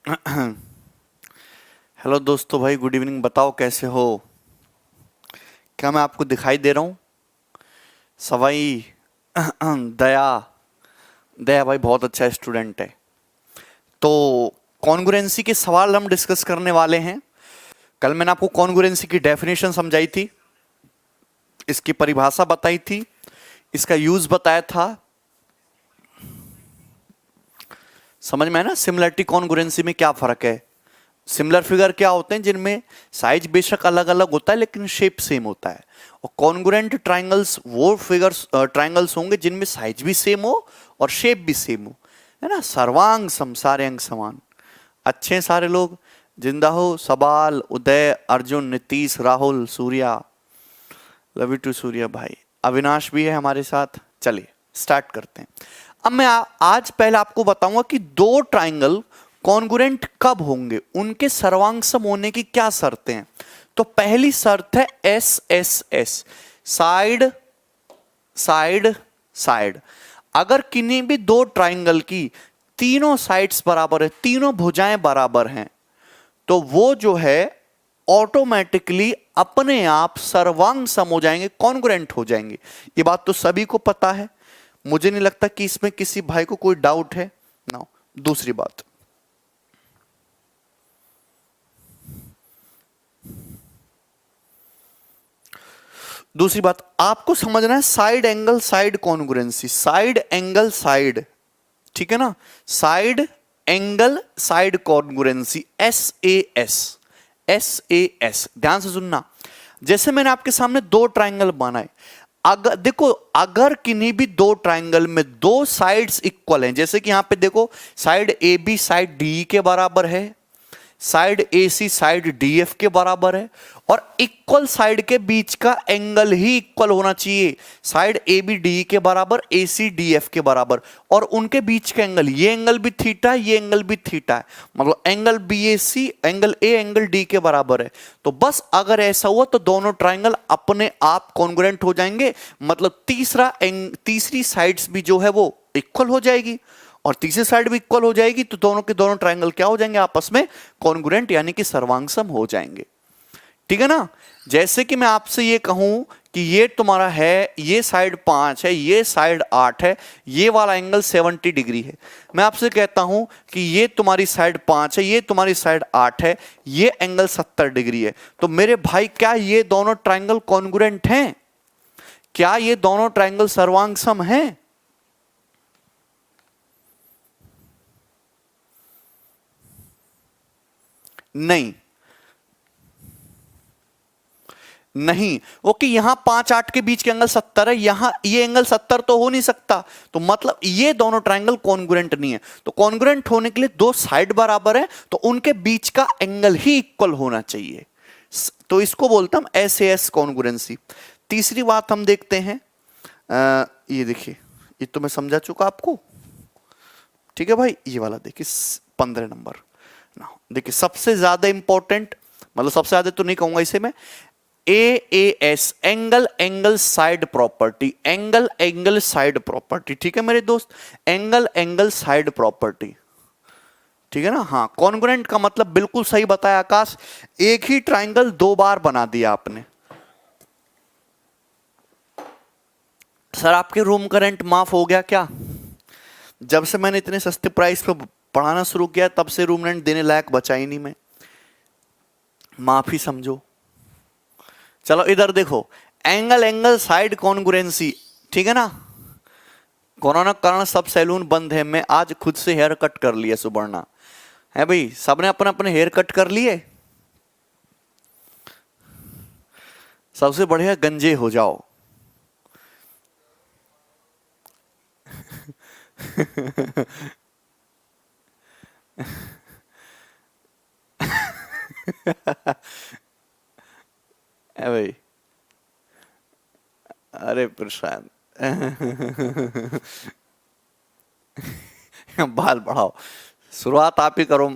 Hello दोस्तों, भाई good evening. बताओ कैसे हो? क्या मैं आपको दिखाई दे रहा हूँ? सवाई दया। दया भाई बहुत अच्छा स्टूडेंट है। तो कॉन्ग्रुएंसी के सवाल हम डिस्कस करने वाले हैं। कल मैंने आपको कॉन्ग्रुएंसी की डेफिनेशन समझाई थी, इसकी परिभाषा बताई थी, इसका यूज बताया था। समझ में है ना सिमिलरिटी कॉन्ग्रुएंसी में क्या फर्क है? सिमिलर फिगर क्या होते हैं? जिनमें साइज बेशक अलग अलग होता है लेकिन शेप सेम होता है। और कॉन्ग्रुएंट ट्राइंगल्स वो फिगर्स ट्राइंगल्स होंगे जिनमें साइज भी सेम हो और शेप भी सेम हो, है ना। सर्वांग सम, सारे अंग समान। अच्छे हैं सारे लोग? जिंदा हो? Sabal, Uday, Arjun, Nitish, Rahul, Surya. Love you too Surya भाई। अविनाश भी है हमारे साथ। चलिए स्टार्ट करते हैं। अब मैं आज पहले आपको बताऊंगा कि दो ट्राइंगल कॉन्ग्रुएंट कब होंगे, उनके सर्वांग सम होने की क्या शर्तें हैं। तो पहली शर्त है S S S, side side side. अगर किन्हीं भी दो ट्राइंगल की तीनों साइड्स बराबर है, तीनों भुजाएं बराबर हैं, तो वो जो है ऑटोमेटिकली अपने आप सर्वांग सम हो जाएंगे, कॉन्ग्रुएंट हो जाएंगे। ये बात तो सभी को पता है, मुझे नहीं लगता कि इसमें किसी भाई को कोई डाउट है ना। दूसरी बात, आपको समझना है side angle side congruency. Side angle side, ठीक है ना। Side angle side congruency, S A S, S A S. ध्यान से सुनना। जैसे मैंने आपके सामने दो ट्राइंगल बनाए, अगर देखो, अगर किन्हीं भी दो ट्राइंगल में दो साइड्स इक्वल हैं, जैसे कि यहां पे देखो side A B side D के बराबर है, side A C side D F के बराबर है, और इक्वल साइड के बीच का एंगल ही इक्वल होना चाहिए। साइड ए बी डी के बराबर, ए सी डी एफ के बराबर, और उनके बीच का एंगल, ये एंगल भी थीटा है, ये एंगल भी थीटा है, मतलब angle B A C angle A angle D के बराबर है। तो बस अगर ऐसा हुआ तो दोनों ट्राइंगल अपने आप कॉन्ग्रुएंट हो जाएंगे, मतलब तीसरी साइड्स भी जो है वो इक्वल हो जाएगी और तीसरी साइड भी इक्वल हो जाएगी, तो दोनों के दोनों ट्राइंगल क्या हो जाएंगे? आपस में कॉन्ग्रुएंट, यानी कि सर्वांगसम हो जाएंगे। ठीक है ना। जैसे कि मैं आपसे ये कहूं कि ये तुम्हारा है, ये साइड 5 है, ये साइड 8 है, ये वाला एंगल 70 डिग्री है। मैं आपसे कहता हूं कि ये तुम्हारी साइड 5 है, ये तुम्हारी साइड 8 है, ये एंगल 70 डिग्री है। तो मेरे भाई क्या ये दोनों ट्राइंगल कॉन्ग्रुएंट हैं? क्या ये दोनों ट्राइंगल सर्वांगसम हैं? नहीं, नहीं। ओके, यहां 5-8 के बीच के एंगल 70 है, यहां ये एंगल 70 तो हो नहीं सकता, तो मतलब ये दोनों ट्राइंगल कॉन्ग्रुएंट नहीं है। तो कॉन्ग्रुएंट होने के लिए दो साइड बराबर है, तो उनके बीच का एंगल ही इक्वल होना चाहिए। तो इसको बोलता हम एस ए एस कॉन्ग्रुएंसी। तीसरी बात हम देखते हैं, ये देखिए, ये तो मैं समझा चुका आपको। ठीक है भाई, ये वाला देखिए 15 नंबर ना। देखिए सबसे ज्यादा इंपॉर्टेंट, मतलब सबसे ज्यादा तो नहीं कहूंगा इसे मैं, as, angle angle side property, angle angle side property. ठीक है मेरे दोस्त, एंगल एंगल साइड प्रॉपर्टी। ठीक है ना। हाँ, कॉन्ग्रुएंट का मतलब बिल्कुल सही बताया आकाश, एक ही ट्राइंगल दो बार बना दिया आपने। सर आपके रूम का रेंट माफ हो गया क्या? जब से मैंने इतने सस्ते प्राइस पे पढ़ाना शुरू किया तब से रूम रेंट देने लायक बचा ही नहीं मैं, माफी समझो। चलो इधर देखो, एंगल एंगल साइड कॉन्ग्रुएंसी। ठीक है ना। कोरोना के कारण सब सैलून बंद है, मैं आज खुद से हेयर कट कर लिया सुबर्णा। है भाई, सबने अपने अपने हेयर कट कर लिए। सबसे बढ़िया गंजे हो जाओ। है भाई, अरे प्रशांत बाल बढ़ाओ, शुरुआत आप ही करो।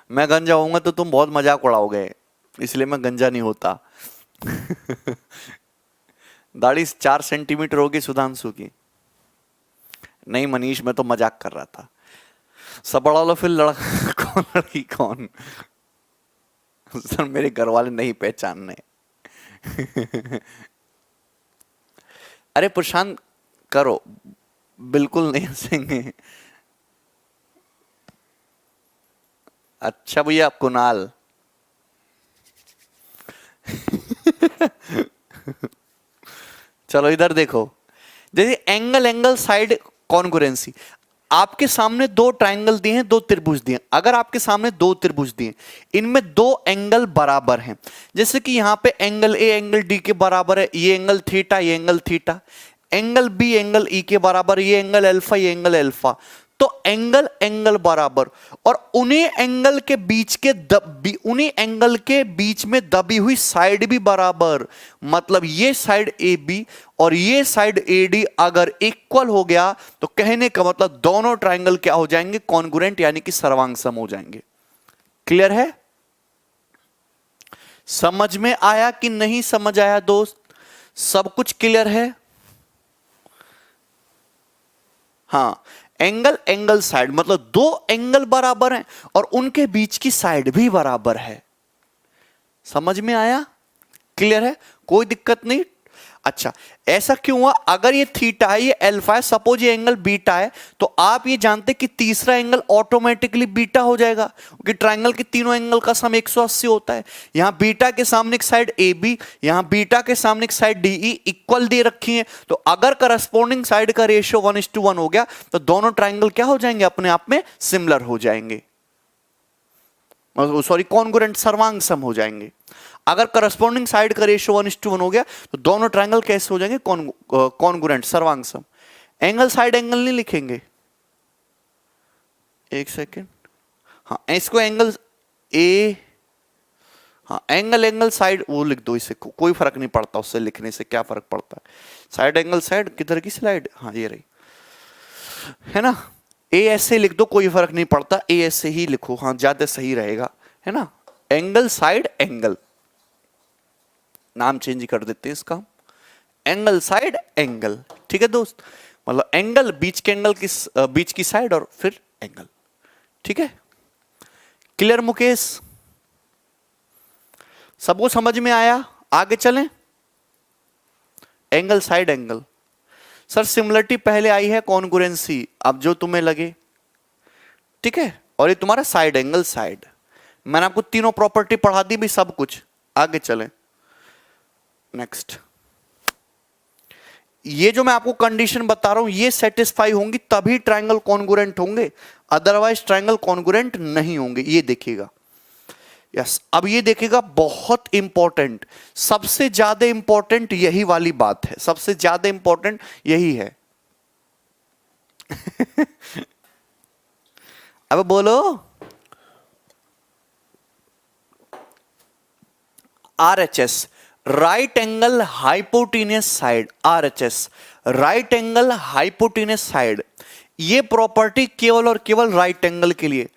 मैं गंजा होऊंगा तो तुम बहुत मजाक उड़ाओगे, इसलिए मैं गंजा नहीं होता। दाढ़ी 4 सेंटीमीटर होगी सुधांशु की। नहीं मनीष, मैं तो मजाक कर रहा था। सब बढ़ा लो फिर लड़का बताओ लड़की कौन? सर मेरे घर वाले नहीं पहचानने। अरे प्रशांत करो, बिल्कुल नहीं हंसेंगे। अच्छा भैया कुणाल। चलो इधर देखो, जैसे एंगल एंगल साइड कॉन्ग्रुएंसी। आपके सामने दो ट्रायंगल दिए हैं, दो त्रिभुज दिए हैं। अगर आपके सामने दो त्रिभुज दिए, इनमें दो एंगल बराबर हैं, जैसे कि यहां पे एंगल ए एंगल डी के बराबर है, ये एंगल थीटा, ये angle theta, angle B angle E के बराबर, ये एंगल अल्फा, ये एंगल अल्फा, तो एंगल एंगल बराबर, और उन्हीं एंगल के बीच के उन्हीं एंगल के बीच में दबी हुई साइड भी बराबर। मतलब ये साइड ए बी और ये साइड ए डी अगर इक्वल हो गया तो कहने का मतलब दोनों ट्रायंगल क्या हो जाएंगे? कॉन्ग्रुएंट, यानी कि सर्वांगसम हो जाएंगे। क्लियर है? समझ में आया कि नहीं समझ आया दोस्त? सब कुछ क्लियर है? हाँ, एंगल एंगल साइड मतलब दो एंगल बराबर हैं और उनके बीच की साइड भी बराबर है। समझ में आया? क्लियर है? कोई दिक्कत नहीं? अच्छा, ऐसा क्यों हुआ? अगर ये थीटा है, ये अल्फा है, सपोज ये एंगल बीटा है, तो आप ये जानते कि तीसरा एंगल ऑटोमेटिकली बीटा हो जाएगा, क्योंकि ट्रायंगल के तीनों एंगल का सम 180 होता है। यहां बीटा के सामने एक साइड ए बी, यहां बीटा के सामने एक साइड डी ई इक्वल दे रखी है, तो अगर करस्पॉन्डिंग साइड का रेशियो 1:1 हो गया तो दोनों ट्रायंगल क्या हो जाएंगे? अपने आप में सिमिलर हो जाएंगे, सॉरी कॉन्ग्रुएंट, सर्वांगसम हो जाएंगे। अगर करस्पॉन्डिंग साइड का रेशियो 1:1 हो गया तो दोनों ट्रायंगल कैसे हो जाएंगे? कॉन्ग्रुएंट, सर्वांगसम। एंगल साइड एंगल नहीं लिखेंगे, एक सेकेंड, हाँ इसको एंगल ए, हाँ एंगल एंगल साइड वो लिख दो, इससे कोई फर्क नहीं पड़ता, उससे लिखने से क्या फर्क पड़ता है? साइड एंगल साइड किधर की स्लाइड? हाँ ये रही, है ना? ए ऐसे लिख दो, कोई फर्क नहीं पड़ता, ए ऐसे ही लिखो, हाँ ज्यादा सही रहेगा, है ना? एंगल साइड एंगल, नाम चेंज कर देते हैं इसका, एंगल साइड एंगल। ठीक है दोस्त? मतलब एंगल बीच के एंगल की बीच की साइड और फिर एंगल। ठीक है? क्लियर मुकेश? सबको समझ में आया? आगे चलें। Angle side angle. Sir similarity पहले आई है, कॉन्ग्रुएंसी अब जो तुम्हें लगे। ठीक है? और ये तुम्हारा साइड एंगल साइड। मैंने आपको तीनों प्रॉपर्टी पढ़ा दी भी, सब कुछ। आगे चलें। नेक्स्ट, ये जो मैं आपको कंडीशन बता रहा हूं ये सेटिस्फाई होंगी तभी ट्रायंगल कॉन्ग्रुएंट होंगे, अदरवाइज ट्रायंगल कॉन्ग्रुएंट नहीं होंगे। ये देखिएगा। यस, अब ये देखिएगा, बहुत इंपॉर्टेंट, सबसे ज्यादा इंपॉर्टेंट यही वाली बात है, सबसे ज्यादा इंपॉर्टेंट यही है। अब बोलो, RHS, right angle hypotenuse side, RHS, right angle hypotenuse side. ये प्रॉपर्टी केवल और केवल राइट एंगल के लिए।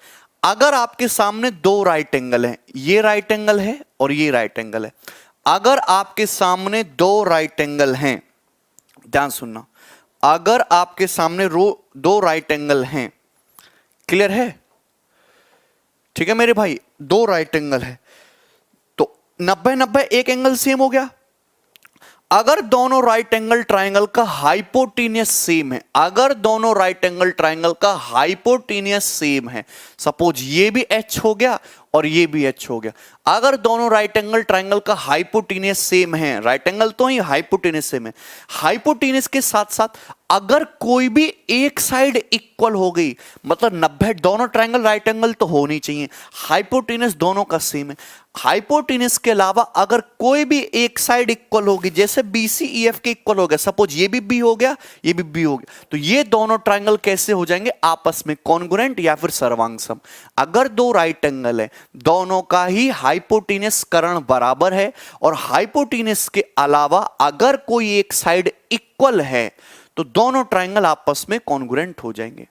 अगर आपके सामने दो राइट एंगल हैं, ये राइट एंगल है और ये राइट एंगल है, अगर आपके सामने दो राइट एंगल हैं, ध्यान सुनना, अगर आपके सामने दो राइट एंगल हैं, क्लियर है? ठीक है मेरे भाई, दो राइट एंगल है तो 90-90 एक एंगल सेम हो गया। अगर दोनों राइट एंगल ट्रायंगल का हाइपोटेन्यूस सेम है, अगर दोनों राइट एंगल ट्रायंगल का हाइपोटेन्यूस सेम है, सपोज ये भी एच हो गया और ये भी एच हो गया, अगर दोनों राइट एंगल ट्रायंगल का हाइपोटेन्यूस सेम है, राइट एंगल तो ही हाइपोटेन्यूस सेम है, हाइपोटेन्यूस के साथ साथ अगर कोई भी एक साइड इक्वल हो गई, मतलब 90, दोनों ट्रायंगल राइट एंगल तो होनी चाहिए, हाइपोटेन्यूस दोनों का सेम है, हाइपोटेन्यूस के अलावा अगर कोई भी एक साइड इक्वल होगी, जैसे बीसी ईएफ के इक्वल हो गया, सपोज ये भी बी हो गया, ये भी बी हो गया, तो ये दोनों ट्रायंगल कैसे हो जाएंगे? आपस में कॉन्ग्रुएंट या फिर सर्वांगसम। अगर दो राइट एंगल है, दोनों का ही हाइपोटेन्यूस कर्ण बराबर है और हाइपोटेन्यूस के अलावा अगर कोई एक साइड इक्वल है तो दोनों ट्रायंगल आपस में कॉन्ग्रुएंट हो जाएंगे।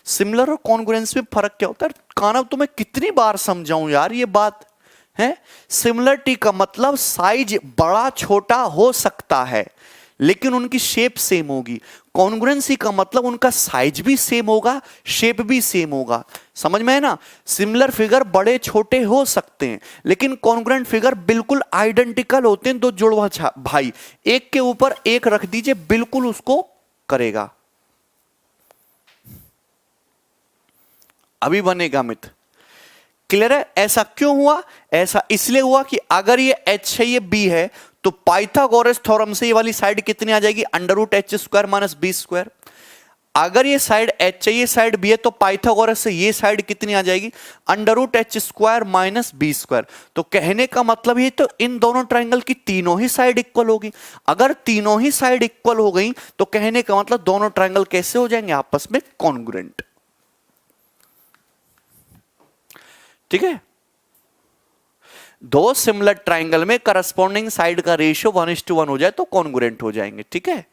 सिमिलर और कॉन्ग्रुएंस में फर्क क्या होता है? काना तुम्हें कितनी बार समझाऊं यार ये बात है। सिमिलरिटी का मतलब साइज बड़ा छोटा हो सकता है, लेकिन उनकी शेप सेम होगी। कॉन्ग्रुएंसी का मतलब उनका साइज भी सेम होगा, शेप भी सेम होगा। समझ में है ना? सिमिलर फिगर बड़े छोटे हो सकते हैं, लेकिन कॉन्ग्रुएंट फिगर बिल्कुल आइडेंटिकल होते हैं। दो जुड़वा भाई, एक के ऊपर एक रख दीजिए, बिल्कुल उसको करेगा। अभी बनेगा मिथ। क्लियर है? ऐसा क्यों हुआ? ऐसा इसलिए हुआ कि अगर ये h है, ये b है, तो पाइथागोरस थ्योरम से ये वाली साइड कितनी आ जाएगी? Under root H square minus B square. अगर ये साइड h है, ये साइड b है, तो पाइथागोरस से ये साइड कितनी आ जाएगी? Under root H square minus B square. तो कहने का मतलब ये, तो इन दोनों ट्राइंगल की तीनों ही साइड इक्वल होगी। अगर तीनों ही साइड इक्वल हो गई तो कहने का मतलब दोनों ट्राइंगल कैसे हो जाएंगे? आपस में कॉन्ग्रुएंट। ठीक है? दो सिमिलर ट्राइंगल में करस्पॉन्डिंग साइड का रेशियो 1:1 हो जाए तो कॉन्ग्रुएंट हो जाएंगे। ठीक है?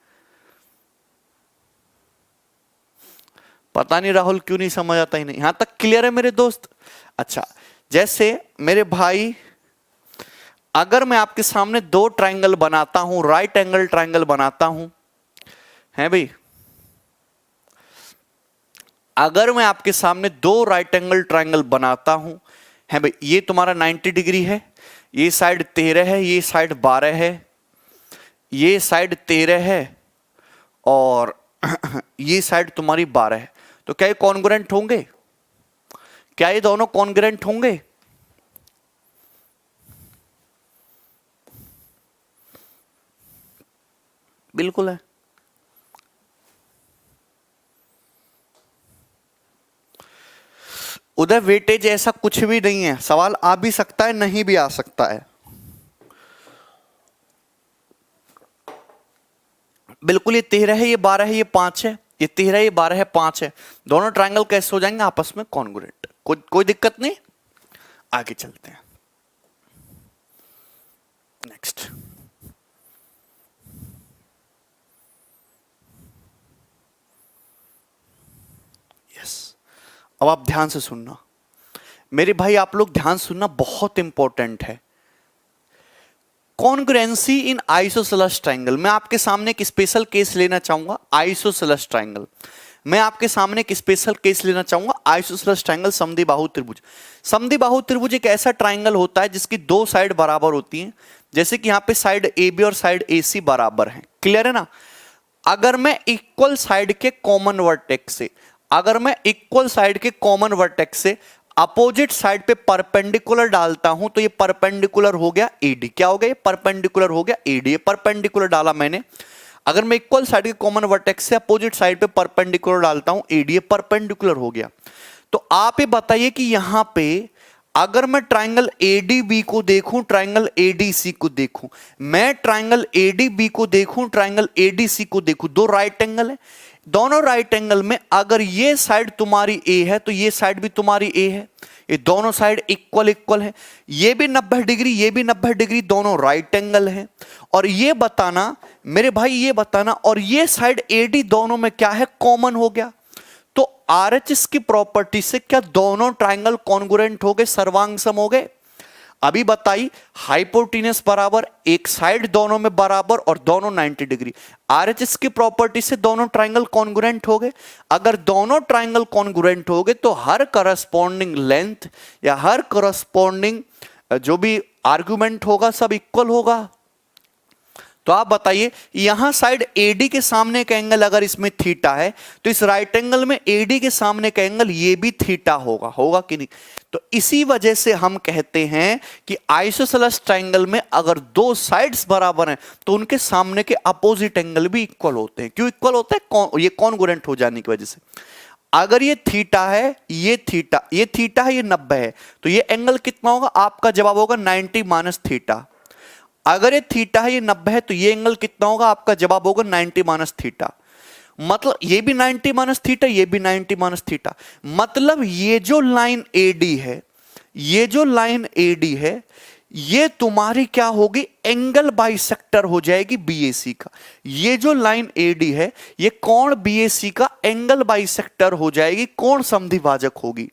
पता नहीं राहुल क्यों नहीं समझ आता ही नहीं। यहां तक क्लियर है मेरे दोस्त? अच्छा, जैसे मेरे भाई, अगर मैं आपके सामने दो ट्राइंगल बनाता हूं, राइट एंगल ट्राइंगल बनाता हूं, है भाई, अगर मैं आपके सामने दो राइट एंगल ट्राइंगल बनाता हूं, है भाई, ये तुम्हारा 90 डिग्री है, ये साइड 13 है, ये साइड 12 है, ये साइड 13 है और ये साइड तुम्हारी 12 है, तो क्या ये कॉन्ग्रुएंट होंगे? क्या ये दोनों कॉन्ग्रुएंट होंगे? बिल्कुल है। उधर वेटेज ऐसा कुछ भी नहीं है। सवाल आ भी सकता है, नहीं भी आ सकता है। बिल्कुल, ये 13 है, ये 12 है, ये 5 है, ये 13 ये 12 है, 5 है, दोनों ट्राइंगल कैसे हो जाएंगे आपस में? कॉन्ग्रुएंट। कोई दिक्कत नहीं। आगे चलते हैं। नेक्स्ट, यस, अब आप ध्यान से सुनना मेरे भाई, आप लोग ध्यान सुनना, बहुत इंपॉर्टेंट है। कॉन्ग्रुएंसी इन आइसोसेलेस ट्राइंगल। मैं आपके सामने एक स्पेशल केस लेना चाहूंगा, आइसोसेलेस ट्राइंगल। मैं आपके सामने एक स्पेशल केस लेना चाहूंगा, आइसोसेलेस ट्राइंगल, समद्विबाहु त्रिभुज। समद्विबाहु त्रिभुज एक ऐसा ट्राइंगल होता है जिसकी दो साइड बराबर होती हैं, जैसे कि यहां पे साइड ए बी और साइड ए सी बराबर है। क्लियर है ना? अगर मैं इक्वल साइड के कॉमन वर्टेक्स से, अगर मैं इक्वल साइड के कॉमन वर्टेक्स से अपोजिट साइड पे परपेंडिकुलर डालता हूं, तो ये परपेंडिकुलर हो गया एडी। क्या हो गया? ये परपेंडिकुलर हो गया एडी। ये परपेंडिकुलर डाला मैंने। अगर मैं इक्वल साइड के कॉमन वर्टेक्स से अपोजिट साइड पे परपेंडिकुलर डालता हूं, एडी, ये परपेंडिकुलर हो गया। तो आप ये बताइए कि यहां पे अगर मैं ट्राइंगल एडीबी को देखूं, ट्राइंगल एडीसी को देखूं, मैं ट्राइंगल एडीबी को देखूं, ट्राइंगल एडीसी को देखूं, दो राइट एंगल है। दोनों राइट एंगल में अगर ये साइड तुम्हारी ए है तो ये साइड भी तुम्हारी ए है। ये दोनों साइड इक्वल इक्वल है। ये भी 90 डिग्री, ये भी 90 डिग्री, दोनों राइट एंगल है। और ये बताना मेरे भाई, ये बताना, और ये साइड एडी दोनों में क्या है? कॉमन हो गया। तो आरएचएस की प्रॉपर्टी से क्या दोनों ट्राइंगल कॉन्ग्रुएंट हो गए, सर्वांग सम हो गए? अभी बताइए, हाइपोटेनस बराबर, एक साइड दोनों में बराबर और दोनों 90 डिग्री। आरएचएस की प्रॉपर्टी से दोनों ट्राइंगल कॉन्ग्रुएंट हो गए। अगर दोनों ट्राइंगल कॉन्ग्रुएंट हो गए तो हर करस्पॉन्डिंग लेंथ या हर करस्पॉन्डिंग जो भी आर्गुमेंट होगा सब इक्वल होगा। तो आप बताइए, यहां साइड एडी के सामने का एंगल अगर इसमें थीटा है, तो इस राइट एंगल में एडी के सामने का एंगल ये भी थीटा होगा, होगा कि नहीं? तो इसी वजह से हम कहते हैं कि आइसोसेलेस ट्राइंगल में अगर दो साइड्स बराबर हैं तो उनके सामने के अपोजिट एंगल भी इक्वल होते हैं। क्यों इक्वल होते हैं? ये कॉन्ग्रुएंट हो जाने की वजह से। अगर ये थीटा है, ये थीटा है, ये 90 है, तो ये एंगल कितना होगा? आपका जवाब होगा 90 माइनस थीटा। अगर ये थीटा है, ये 90 है, तो ये एंगल कितना होगा? आपका जवाब होगा 90 माइनस थीटा। मतलब ये भी 90 माइनस थीटा, ये भी 90 माइनस थीटा। मतलब ये जो लाइन एडी है, ये जो लाइन एडी है, ये तुम्हारी क्या होगी? एंगल बाइसेक्टर हो जाएगी बीएसी का। ये जो लाइन एडी है, ये कोण बीएसी का एंगल बाइसेक्टर हो जाएगी, कोण समद्विभाजक होगी।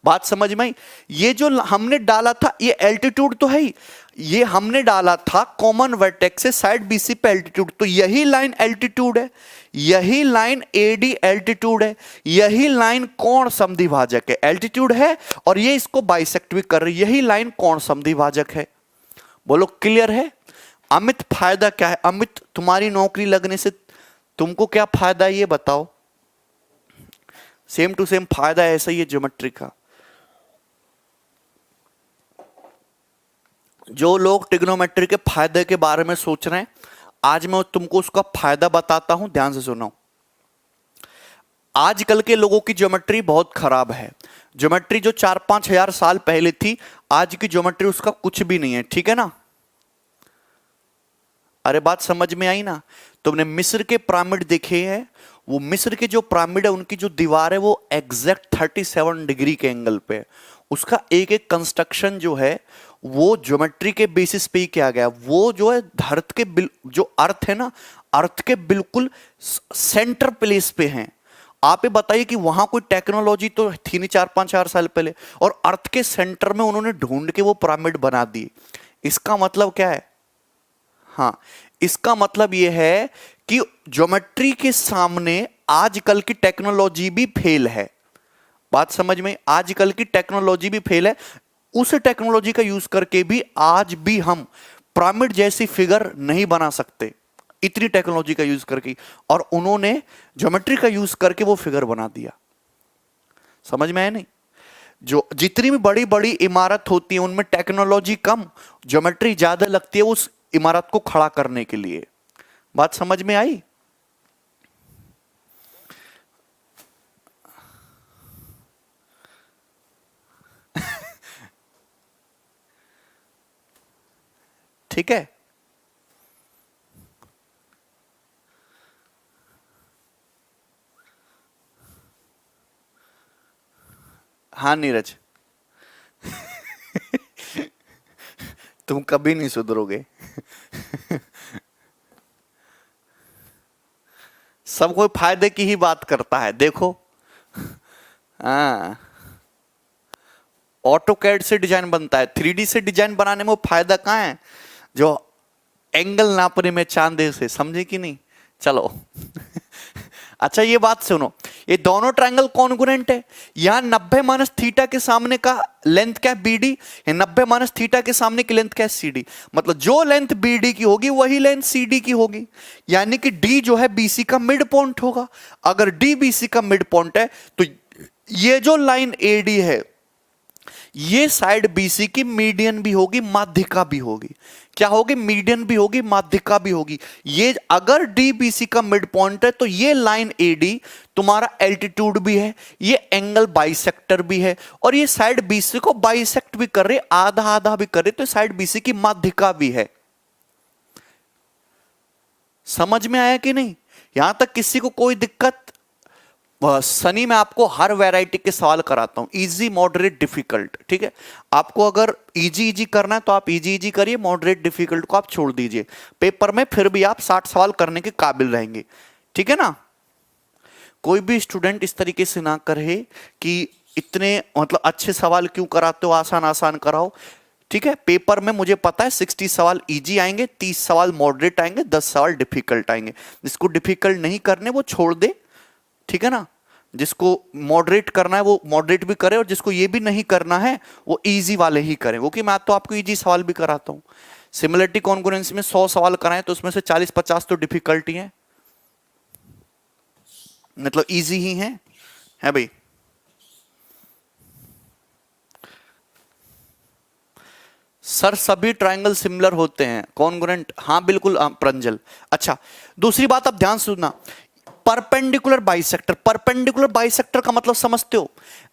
बात समझ में आई? ये जो हमने डाला था ये एल्टीट्यूड तो है ही, ये हमने डाला था कॉमन वर्टेक्स से साइड बीसी पे एल्टीट्यूड, तो यही लाइन एल्टीट्यूड है, यही लाइन एडी एल्टीट्यूड है, यही लाइन कोण समद्विभाजक है, एल्टीट्यूड है और ये इसको बाइसेक्ट भी कर रही, यही लाइन कोण समद्विभाजक है। बोलो क्लियर है? अमित फायदा क्या है? अमित तुम्हारी नौकरी लगने से तुमको क्या फायदा है ये बताओ। सेम टू सेम फायदा ऐसा ही है ज्योमेट्री का। जो लोग ट्रिग्नोमेट्री के फायदे के बारे में सोच रहे हैं, आज मैं तुमको उसका फायदा बताता हूं, ध्यान से सुनो। आजकल के लोगों की ज्योमेट्री बहुत खराब है। ज्योमेट्री जो 4-5 हजार साल पहले थी, आज की ज्योमेट्री उसका कुछ भी नहीं है, ठीक है ना? अरे बात समझ में आई ना? तुमने मिस्र के पिरामिड देखे हैं? वो मिस्र के जो पिरामिड है उनकी जो दीवार है वो एग्जैक्ट 37 डिग्री के एंगल पे है। उसका एक एक कंस्ट्रक्शन जो है वो ज्योमेट्री के बेसिस पे ही किया गया। वो जो है धरत के जो अर्थ है ना, अर्थ के बिल्कुल सेंटर प्लेस पे हैं। आप ये बताइए कि वहां कोई टेक्नोलॉजी तो थी नहीं 4-5 हजार साल पहले, और अर्थ के सेंटर में उन्होंने ढूंढ के वो पिरामिड बना दिए। इसका मतलब क्या है? हाँ, इसका मतलब यह है कि ज्योमेट्री के सामने आजकल की टेक्नोलॉजी भी फेल है। बात समझ में? आजकल की टेक्नोलॉजी भी फेल है। उस टेक्नोलॉजी का यूज करके भी आज भी हम पिरामिड जैसी फिगर नहीं बना सकते, इतनी टेक्नोलॉजी का यूज करके, और उन्होंने ज्योमेट्री का यूज करके वो फिगर बना दिया। समझ में आया नहीं? जो जितनी भी बड़ी बड़ी इमारत होती है उनमें टेक्नोलॉजी कम, ज्योमेट्री ज्यादा लगती है उस इमारत को खड़ा करने के लिए। बात समझ में आई? ठीक है? हाँ नीरज, तुम कभी नहीं सुधरोगे। सब कोई फायदे की ही बात करता है। देखो, हाँ, ऑटोकैड से डिजाइन बनता है, 3D से डिजाइन बनाने में वो फायदा कहाँ है? जो एंगल नापने में चांदे से, समझे कि नहीं? चलो अच्छा ये बात सुनो, ये दोनों ट्रायंगल कॉन्ग्रुएंट है। यहां 90 माइनस थीटा के सामने का लेंथ क्या है? BD। 90 माइनस थीटा के सामने की लेंथ क्या है? CD। मतलब जो लेंथ BD की होगी वही लेंथ CD की होगी, यानी कि D जो है BC का मिड पॉइंट होगा। अगर D BC का मिड पॉइंट है तो ये जो लाइन AD है ये साइड BC की मीडियन भी होगी, माध्यिका भी होगी। क्या होगी? मीडियन भी होगी, माध्यिका भी होगी। ये अगर DBC का मिड पॉइंट है तो ये लाइन AD तुम्हारा एल्टीट्यूड भी है, ये एंगल बाइसेक्टर भी है, और ये साइड BC को बाइसेक्ट भी कर रहे, आधा आधा भी कर रहे, तो साइड BC की माध्यिका भी है। समझ में आया कि नहीं? यहां तक किसी को कोई दिक्कत? सनी मैं आपको हर वैरायटी के सवाल कराता हूं, इजी, मॉडरेट, डिफिकल्ट, ठीक है? आपको अगर इजी करना है तो आप इजी करिए, मॉडरेट डिफिकल्ट को आप छोड़ दीजिए। पेपर में फिर भी आप 60 सवाल करने के काबिल रहेंगे, ठीक है ना? कोई भी स्टूडेंट इस तरीके से ना करे कि इतने मतलब अच्छे सवाल क्यों कराते हो, आसान आसान कराओ, ठीक है? पेपर में मुझे पता है 60 सवाल इजी आएंगे, 30 सवाल मॉडरेट आएंगे, 10 सवाल डिफिकल्ट आएंगे। जिसको डिफिकल्ट नहीं करने वो छोड़ दे, ठीक है ना? जिसको मॉडरेट करना है वो मॉडरेट भी करे, और जिसको ये भी नहीं करना है वो इजी वाले ही करें। वो कि मैं तो आपको इजी सवाल भी कराता हूं। सिमिलरिटी कॉन्ग्रुएंसी में 100 सवाल कराएं तो उसमें से 40-50 तो डिफिकल्टी है, मतलब इजी ही है भाई। सर सभी ट्रायंगल सिमिलर होते हैं कॉन्ग्रुएंट? हाँ बिल्कुल प्रंजल। अच्छा, दूसरी बात आप ध्यान सुनना, परपेंडिकुलर बाइसेक्टर। परपेंडिकुलर बाइसेक्टर का मतलब समझते हो?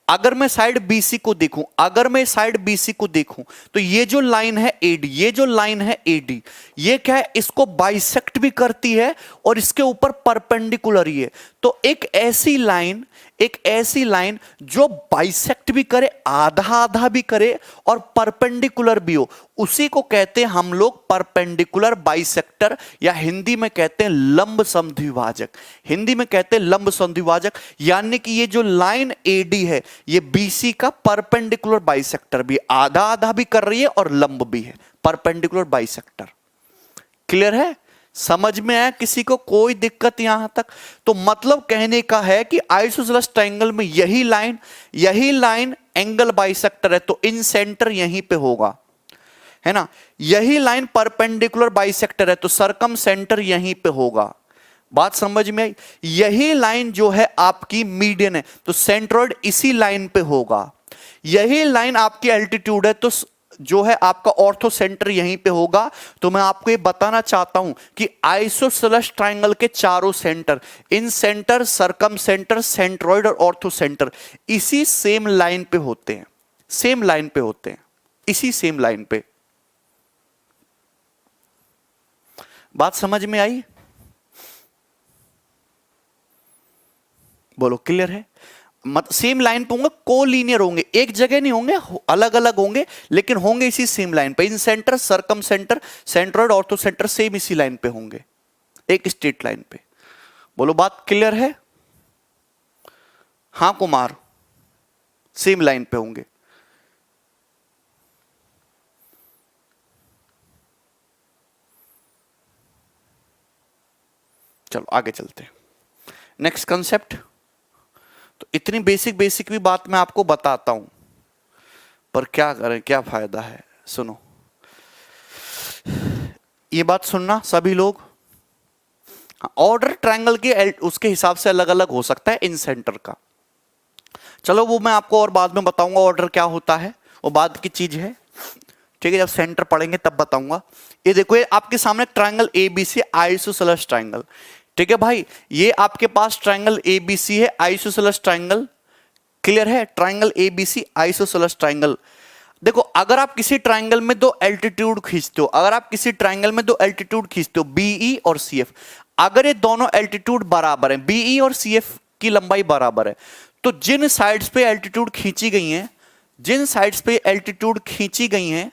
अगर मैं साइड BC को देखूं, अगर मैं साइड BC को देखूं तो ये जो लाइन है AD, ये जो लाइन है AD, ये क्या है? इसको बाइसेक्ट भी करती है और इसके ऊपर परपेंडिकुलर ही है। तो एक ऐसी लाइन एक ऐसी लाइन जो बाइसेक्ट भी करे, आधा आधा भी करे और परपेंडिकुलर भी हो, उसी को कहते हैं हम लोग परपेंडिकुलर बाइसेक्टर, या हिंदी में कहते हैं लंब समद्विभाजक। हिंदी में कहते हैं लंब समद्विभाजक, यानी कि ये जो लाइन एडी है ये बीसी का परपेंडिकुलर बाइसेक्टर भी, आधा आधा भी कर रही है और लंब भी है, परपेंडिकुलर बाइसेक्टर। क्लियर है? समझ में आया किसी को? कोई दिक्कत यहां तक? तो मतलब कहने का है कि आइसोसेलेस ट्रायंगल में यही लाइन एंगल बाइसेक्टर है, तो इन सेंटर यहीं पे होगा, है ना। यही लाइन परपेंडिकुलर बाइसेक्टर है, तो सरकम सेंटर यहीं पे होगा। बात समझ में आई? यही लाइन जो है आपकी मीडियन है, तो सेंट्रोइड इसी लाइन पे होगा। यही लाइन आपकी एल्टीट्यूड है, तो जो है आपका ऑर्थो सेंटर यहीं पे होगा। तो मैं आपको ये बताना चाहता हूं कि आइसोसेलेस ट्रायंगल के चारों सेंटर, इन सेंटर, सरकम सेंटर, सेंट्रोइड और ऑर्थो सेंटर इसी सेम लाइन पे होते हैं, सेम लाइन पे होते हैं, इसी सेम लाइन पे। बात समझ में आई? बोलो क्लियर है? मत सेम लाइन पे होंगे, कोलिनियर होंगे, एक जगह नहीं होंगे, अलग अलग होंगे, लेकिन होंगे इसी सेम लाइन पे। Incentre, circumcentre, centroid, orthocentre same इसी लाइन पे होंगे, एक स्ट्रेट लाइन पे। बोलो बात क्लियर है? हां कुमार, सेम लाइन पे होंगे। चलो आगे चलते हैं, नेक्स्ट कंसेप्ट। तो इतनी बेसिक भी बात मैं आपको बताता हूं, पर क्या करें, क्या फायदा है। सुनो, ये बात सुनना सभी लोग। ऑर्डर ट्रायंगल के उसके हिसाब से अलग अलग हो सकता है इन सेंटर का। चलो वो मैं आपको और बाद में बताऊंगा ऑर्डर क्या होता है, वो बाद की चीज है, ठीक है। जब सेंटर पढ़ेंगे तब बताऊंगा। ये देखो, ये आपके सामने ट्रायंगल एबीसी आइसोसेलेस ट्रायंगल, ठीक है भाई। ये आपके पास ट्रायंगल एबीसी है, आइसोसेलेस ट्रायंगल। क्लियर है? Triangle ABC isosceles triangle. देखो, अगर आप किसी ट्रायंगल में दो एल्टीट्यूड खींचते हो, अगर आप किसी ट्रायंगल में दो एल्टीट्यूड खींचते हो, बीई और सीएफ, अगर ये दोनों एल्टीट्यूड बराबर हैं, बीई और सीएफ की लंबाई बराबर है, तो जिन साइड्स पे एल्टीट्यूड खींची गई हैं, जिन साइड्स पे एल्टीट्यूड खींची गई हैं,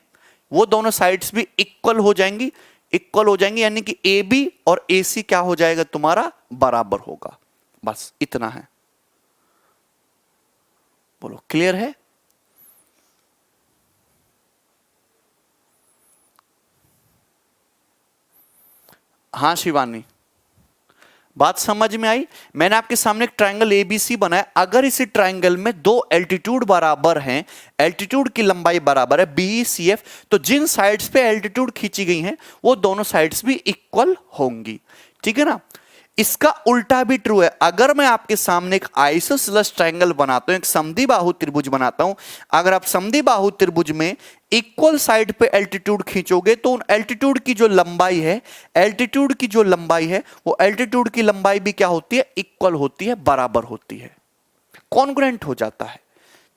वो दोनों साइड्स भी इक्वल हो जाएंगी, इक्वल हो जाएंगी, यानी कि ए बी और ए सी क्या हो जाएगा तुम्हारा, बराबर होगा। बस इतना है। बोलो क्लियर है? हां शिवानी, बात समझ में आई? मैंने आपके सामने एक ट्रायंगल एबीसी बनाया। अगर इसी ट्रायंगल में दो एल्टीट्यूड बराबर हैं, एल्टीट्यूड की लंबाई बराबर है बीई सीएफ, तो जिन साइड्स पे एल्टीट्यूड खींची गई हैं वो दोनों साइड्स भी इक्वल होंगी, ठीक है ना। इसका उल्टा भी ट्रू है। अगर मैं आपके सामने एक आइसोसेलेस ट्रायंगल बनाता हूं, एक समद्विबाहु त्रिभुज बनाता हूं, अगर आप समद्विबाहु त्रिभुज में इक्वल साइड पे एल्टीट्यूड खींचोगे, तो उन एल्टीट्यूड की जो लंबाई है, एल्टीट्यूड की जो लंबाई है, वो एल्टीट्यूड की लंबाई भी क्या होती है, इक्वल होती है, बराबर होती है, कॉन्ग्रुएंट हो जाता है।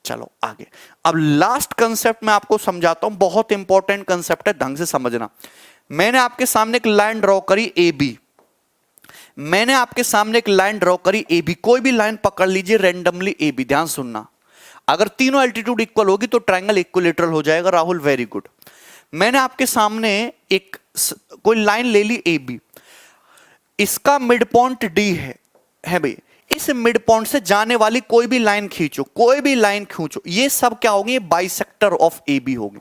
चलो आगे, अब लास्ट कंसेप्ट मैं आपको समझाता हूं, बहुत इंपॉर्टेंट कंसेप्ट है, ढंग से समझना। मैंने आपके सामने एक लाइन ड्रॉ करी ए बी, मैंने आपके सामने एक लाइन ड्रॉ करी ए बी, कोई भी लाइन पकड़ लीजिए रैंडमली ए बी, ध्यान सुनना। अगर तीनों एल्टीट्यूड इक्वल होगी तो ट्रायंगल इक्विलैटरल हो जाएगा। Rahul very good. मैंने आपके सामने एक कोई लाइन ले ली ए बी, इसका मिड पॉइंट डी है भाई। इस मिड पॉइंट से जाने वाली कोई भी लाइन खींचो, कोई भी लाइन खींचो, ये सब क्या होगी, बाइसेक्टर ऑफ ए बी होगी।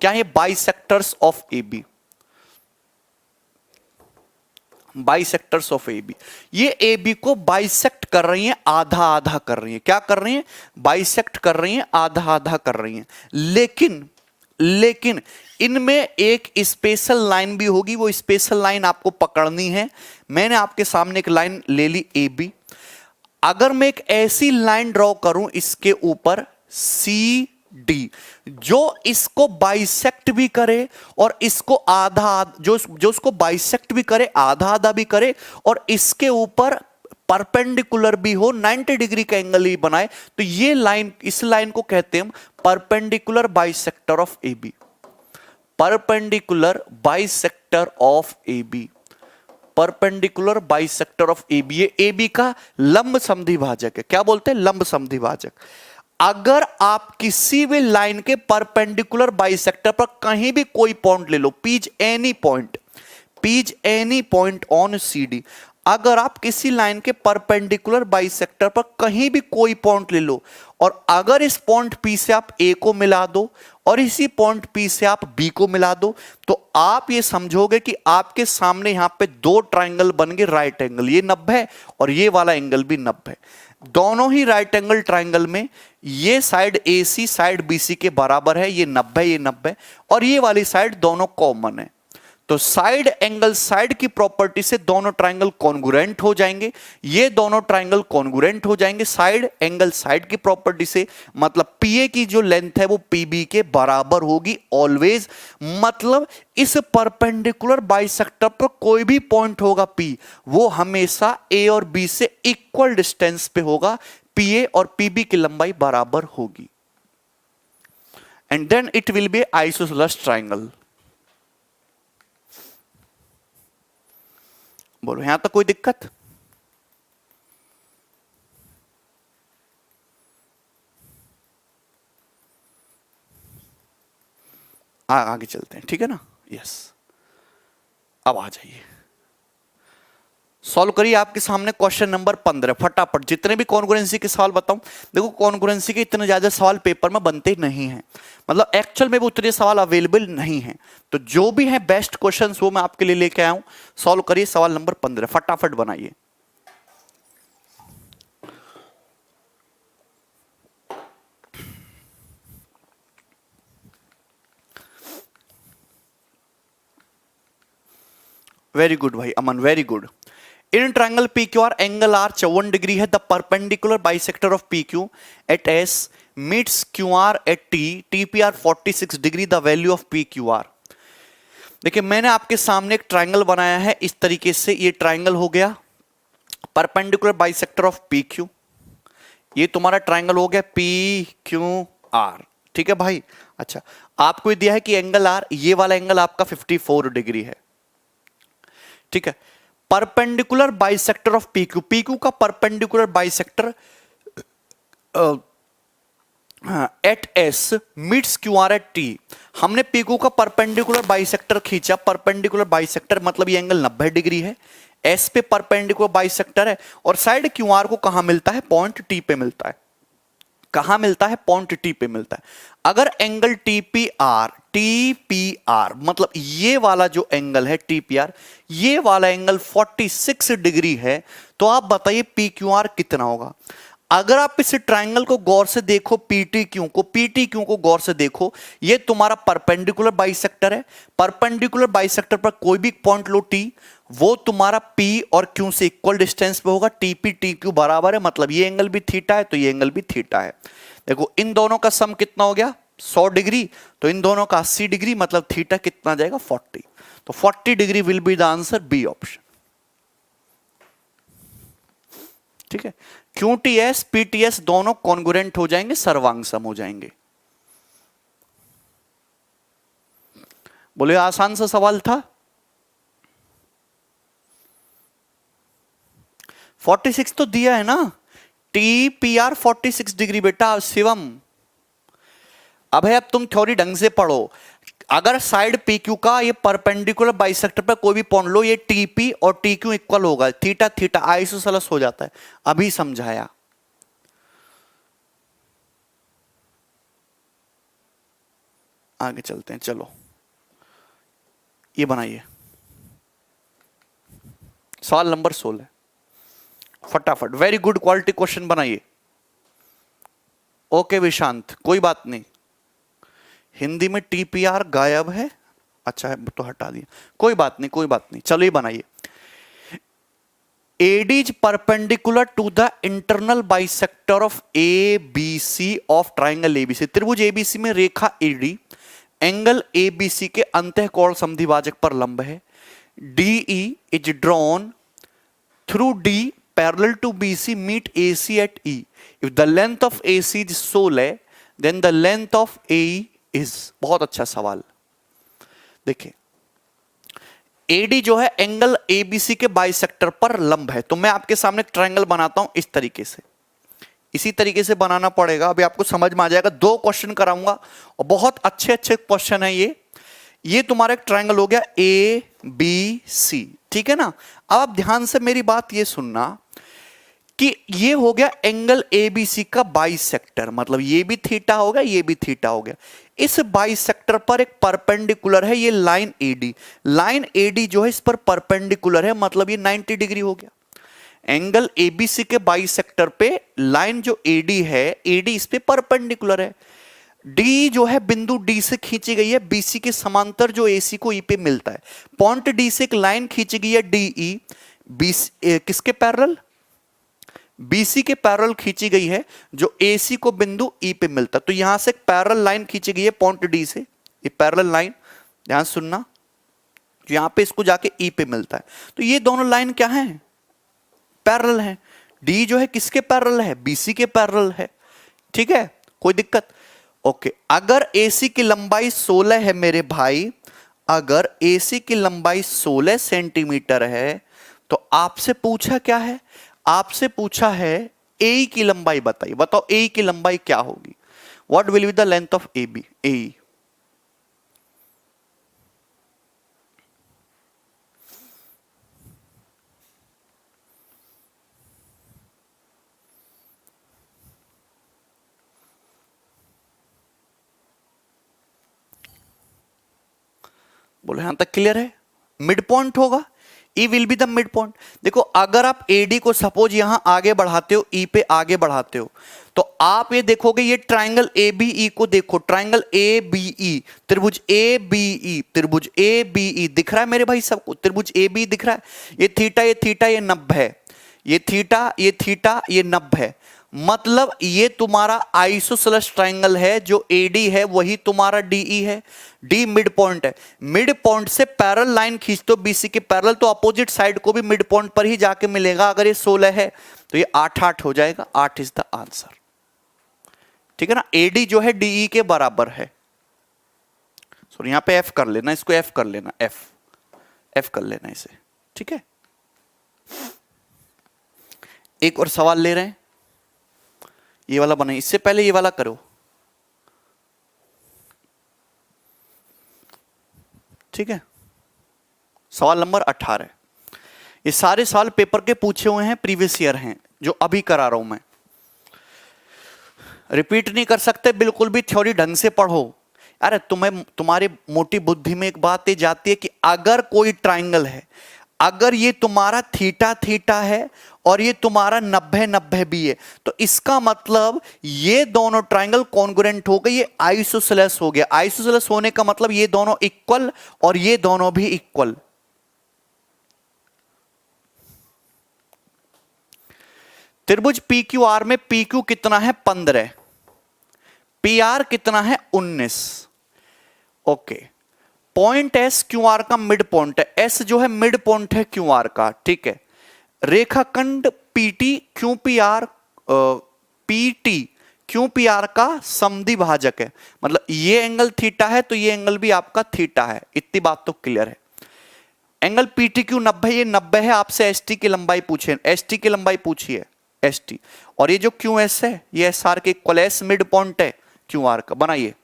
क्या है? Bisectors of A B, bisectors of A B. ये ए बी को बाइसेक्ट कर रही हैं, आधा आधा कर रही हैं। क्या कर रही हैं? बाइसेक्ट कर रही हैं, आधा आधा कर रही हैं। लेकिन इनमें एक स्पेशल लाइन भी होगी, वो स्पेशल लाइन आपको पकड़नी है। मैंने आपके सामने एक लाइन ले ली ए बी। अगर मैं एक ऐसी लाइन ड्रॉ करूं इसके ऊपर सी डी, जो इसको बाइसेक्ट भी करे और इसको आधा, जो उसको बाइसेक्ट भी करे, आधा आधा भी करे, और इसके ऊपर परपेंडिकुलर भी हो, 90 डिग्री का एंगल ही बनाए, तो ये लाइन, इस लाइन को कहते हैं हम perpendicular bisector of A B. Perpendicular bisector of A B, perpendicular bisector of A B. ये ए बी का लंब समद्विभाजक है। क्या बोलते हैं? लंब समद्विभाजक। अगर आप किसी भी लाइन के परपेंडिकुलर बाइसेक्टर पर कहीं भी कोई पॉइंट ले लो, please any point on C D, अगर आप किसी लाइन के परपेंडिकुलर बाइसेक्टर पर कहीं भी कोई पॉइंट ले लो और अगर इस पॉइंट पी से आप ए को मिला दो और इसी पॉइंट पी से आप बी को मिला दो, तो आप ये समझोगे कि आपके सामने यहां पे दो ट्राइंगल बन गए राइट एंगल। ये 90 है और ये वाला एंगल भी 90 है। दोनों ही राइट एंगल ट्राइंगल में ये साइड AC साइड BC के बराबर है। ये 90 और ये वाली साइड दोनों कॉमन है। तो साइड एंगल साइड की प्रॉपर्टी से दोनों ट्राइंगल कॉन्ग्रुएंट हो जाएंगे। ये दोनों ट्राइंगल कॉन्ग्रुएंट हो जाएंगे साइड एंगल साइड की प्रॉपर्टी से। मतलब PA की जो लेंथ है वो PB के बराबर होगी ऑलवेज। मतलब इस परपेंडिकुलर बाइसेक्टर पर कोई भी पॉइंट होगा P, वो हमेशा A और B से इक्वल डिस्टेंस पे होगा। PA और PB की लंबाई बराबर होगी and then it will be isosceles triangle. बोलो यहां तक कोई दिक्कत? आगे चलते हैं, ठीक है ना? यस, अब आ जाइए, सॉल्व करिए। आपके सामने क्वेश्चन नंबर 15। फटाफट जितने भी कॉन्ग्रुएंसी के सवाल बताऊं। देखो कॉन्ग्रुएंसी के इतने ज्यादा सवाल पेपर में बनते नहीं हैं, मतलब एक्चुअल में भी उतने सवाल अवेलेबल नहीं हैं। तो जो भी है बेस्ट क्वेश्चंस वो मैं आपके लिए लेके आया हूं। सॉल्व करिए सवाल नंबर 15, फटाफट बनाइए। वेरी गुड भाई Aman, very good. In triangle PQR angle R 54 degree है। The perpendicular bisector of PQ at S meets QR at T, TPR 46 degree. The value of PQR। देखिए मैंने आपके सामने एक ट्राइंगल बनाया है इस तरीके से। ये ट्राइंगल हो गया परपेंडिकुलर बाइसेक्टर ऑफ PQ। ये तुम्हारा ट्राइंगल हो गया PQR, ठीक है भाई। अच्छा, आपको दिया है कि एंगल R, ये वाला एंगल आपका 54 डिग्री है, ठीक है। Perpendicular bisector of PQ, PQ का perpendicular bisector at S meets QR at T। हमने PQ का परपेंडिकुलर बाइसेक्टर खींचा। परपेंडिकुलर बाइसेक्टर मतलब ये एंगल 90 डिग्री है। S पे परपेंडिकुलर बाइसेक्टर है और साइड QR को कहां मिलता है? पॉइंट T पे मिलता है। कहां मिलता है? पॉइंट T पे मिलता है। अगर एंगल TPR मतलब ये वाला जो एंगल है TPR, ये वाला एंगल 46 डिग्री है, तो आप बताइए PQR कितना होगा? अगर आप इस ट्राइंगल को गौर से देखो, PTQ को गौर से देखो, ये तुम्हारा परपेंडिकुलर बाइसेक्टर है। परपेंडिकुलर बाइसेक्टर पर कोई भी पॉइंट लो T, वो तुम्हारा P और Q से इक्वल डिस्टेंस पे होगा। TP TQ बराबर है, मतलब ये एंगल भी थीटा है तो ये एंगल भी थीटा है। देखो इन दोनों का सम कितना हो गया? 100 डिग्री। तो इन दोनों का 80 डिग्री, मतलब थीटा कितना जाएगा? 40। तो 40 degree will be the answer, B option, ठीक है। QTS PTS दोनों कॉन्ग्रुएंट हो जाएंगे, सर्वांग सम हो जाएंगे। बोले आसान सा सवाल था। 46 तो दिया है ना, TPR 46 डिग्री बेटा शिवम। अब है, अब तुम थ्योरी ढंग से पढ़ो। अगर साइड PQ का ये परपेंडिकुलर बाइसेक्टर पर कोई भी पॉइंट लो, ये TP और TQ इक्वल होगा, थीटा थीटा आइसोसेलेस हो जाता है। अभी समझाया। आगे चलते हैं, चलो ये बनाइए सवाल नंबर 16, फटाफट। वेरी गुड क्वालिटी क्वेश्चन बनाइए। ओके विशांत, कोई बात नहीं। हिंदी में TPR गायब है, अच्छा है तो हटा दिया, कोई बात नहीं कोई बात नहीं। चलो ये बनाइए। AD is perpendicular to the internal bisector of ABC of triangle ABC। त्रिभुज ABC में रेखा AD एंगल ABC के अंतःकोण समद्विभाजक पर लंब है। DE is drawn through D parallel to BC meet AC at E। If the length of AC is Soleil, then the length of AE is। बहुत अच्छा सवाल। देखिए एडी जो है एंगल एबीसी के बाइसेक्टर पर लंब है। तो मैं आपके सामने एक ट्रायंगल बनाता हूं इस तरीके से, इसी तरीके से बनाना पड़ेगा, अभी आपको समझ में आ जाएगा। 2 क्वेश्चन कराऊंगा और बहुत अच्छे अच्छे क्वेश्चन है ये तुम्हारा एक ट्रायंगल हो गया ए बी सी, ठीक है ना। अब आप ध्यान से मेरी बात ये सुनना कि ये हो गया एंगल एबीसी का बाइसेक्टर, मतलब ये भी थीटा हो गया, ये भी थीटा हो गया। इस बाइसेक्टर पर एक परपेंडिकुलर है ये लाइन एडी, लाइन एडी जो है इस पर परपेंडिकुलर है, मतलब ये 90 डिग्री हो गया। एंगल एबीसी के बाइसेक्टर पे लाइन जो एडी है, एडी इस पे परपेंडिकुलर है। डी जो है बिंदु डी से खींची गई है बीसी के समांतर जो एसी को ई पे मिलता है। पॉइंट डी से एक लाइन खींची गई है डीई, किसके पैरेलल, बीसी के पैरेलल खींची गई है जो एसी को बिंदु ई पे मिलता है। तो यहां से एक पैरेलल लाइन खींची गई है पॉइंट डी से, ये पैरेलल लाइन ध्यान सुनना, यहां पे इसको जाके ई पे मिलता है। तो ये दोनों लाइन क्या है, पैरेलल है। डी जो है किसके पैरेलल है, बीसी के पैरेलल है, ठीक है, कोई दिक्कत। ओके, अगर एसी की लंबाई 16 है मेरे भाई, अगर एसी की लंबाई 16 सेंटीमीटर है तो आपसे पूछा क्या है, आपसे पूछा है ए की लंबाई बताइए। बताओ ए की लंबाई क्या होगी, what will be the length of A B, A. बोले यहां तक क्लियर है, मिड पॉइंट होगा, E will be the mid point. देखो अगर आप एडी को सपोज यहां आगे बढ़ाते हो, ई पे आगे बढ़ाते हो, तो आप ये देखोगे ये ट्राइंगल ए बी ई को देखो, ट्राइंगल ए बी ई, त्रिभुज ए बी ई, त्रिभुज ए बी ई दिख रहा है मेरे भाई सबको, त्रिभुज ए बी दिख रहा है। ये थीटा ये थीटा ये 90 है, ये थीटा ये थीटा ये 90 है, मतलब ये तुम्हारा आइसोसेलेस ट्राइंगल है, जो एडी है वही तुम्हारा डीई है। डी मिड पॉइंट है, मिड पॉइंट से पैरेलल लाइन खींच दो बीसी के पैरेलल, तो अपोजिट साइड को भी मिड पॉइंट पर ही जाके मिलेगा। अगर ये 16 है तो ये 8 हो जाएगा, 8 इज द आंसर, ठीक है ना। एडी जो है डीई के बराबर है। सॉरी यहां पे एफ कर लेना, इसको एफ कर लेना, एफ कर लेना इसे, ठीक है। एक और सवाल ले रहे हैं, ये वाला बनाइए, इससे पहले ये वाला करो, ठीक है। सवाल नंबर 18, ये सारे सवाल पेपर के पूछे हुए हैं, प्रीवियस ईयर हैं, जो अभी करा रहा हूं मैं, रिपीट नहीं कर सकते बिल्कुल भी, थ्योरी ढंग से पढ़ो। अरे तुम्हें तुम्हारी मोटी बुद्धि में एक बात ये जाती है कि अगर कोई ट्राइंगल है, अगर ये तुम्हारा थीटा थीटा है और ये तुम्हारा 90 90 भी है, तो इसका मतलब ये दोनों ट्राइंगल कॉन्ग्रुएंट हो गए, ये आइसोसेलेस हो गया। आइसोसेलेस होने का मतलब ये दोनों इक्वल और ये दोनों भी इक्वल। त्रिभुज पी क्यू आर में पी क्यू कितना है 15, पी आर कितना है 19। Okay, point S Q R का मिड पॉइंट है, एस जो है मिड पॉइंट है क्यू आर का, ठीक है। रेखाखंड PT Q P R, PT Q P R का समद्वि भाजक है, मतलब ये एंगल थीटा है तो ये एंगल भी आपका थीटा है, इतनी बात तो क्लियर है। एंगल पीटी क्यू 90, ये 90 है, आपसे एसटी की लंबाई पूछे, एसटी की लंबाई पूछी है एसटी, और ये जो क्यू एस है ये एस आर के इक्वल, एस मिड पॉइंट है क्यू आर का। बनाइए,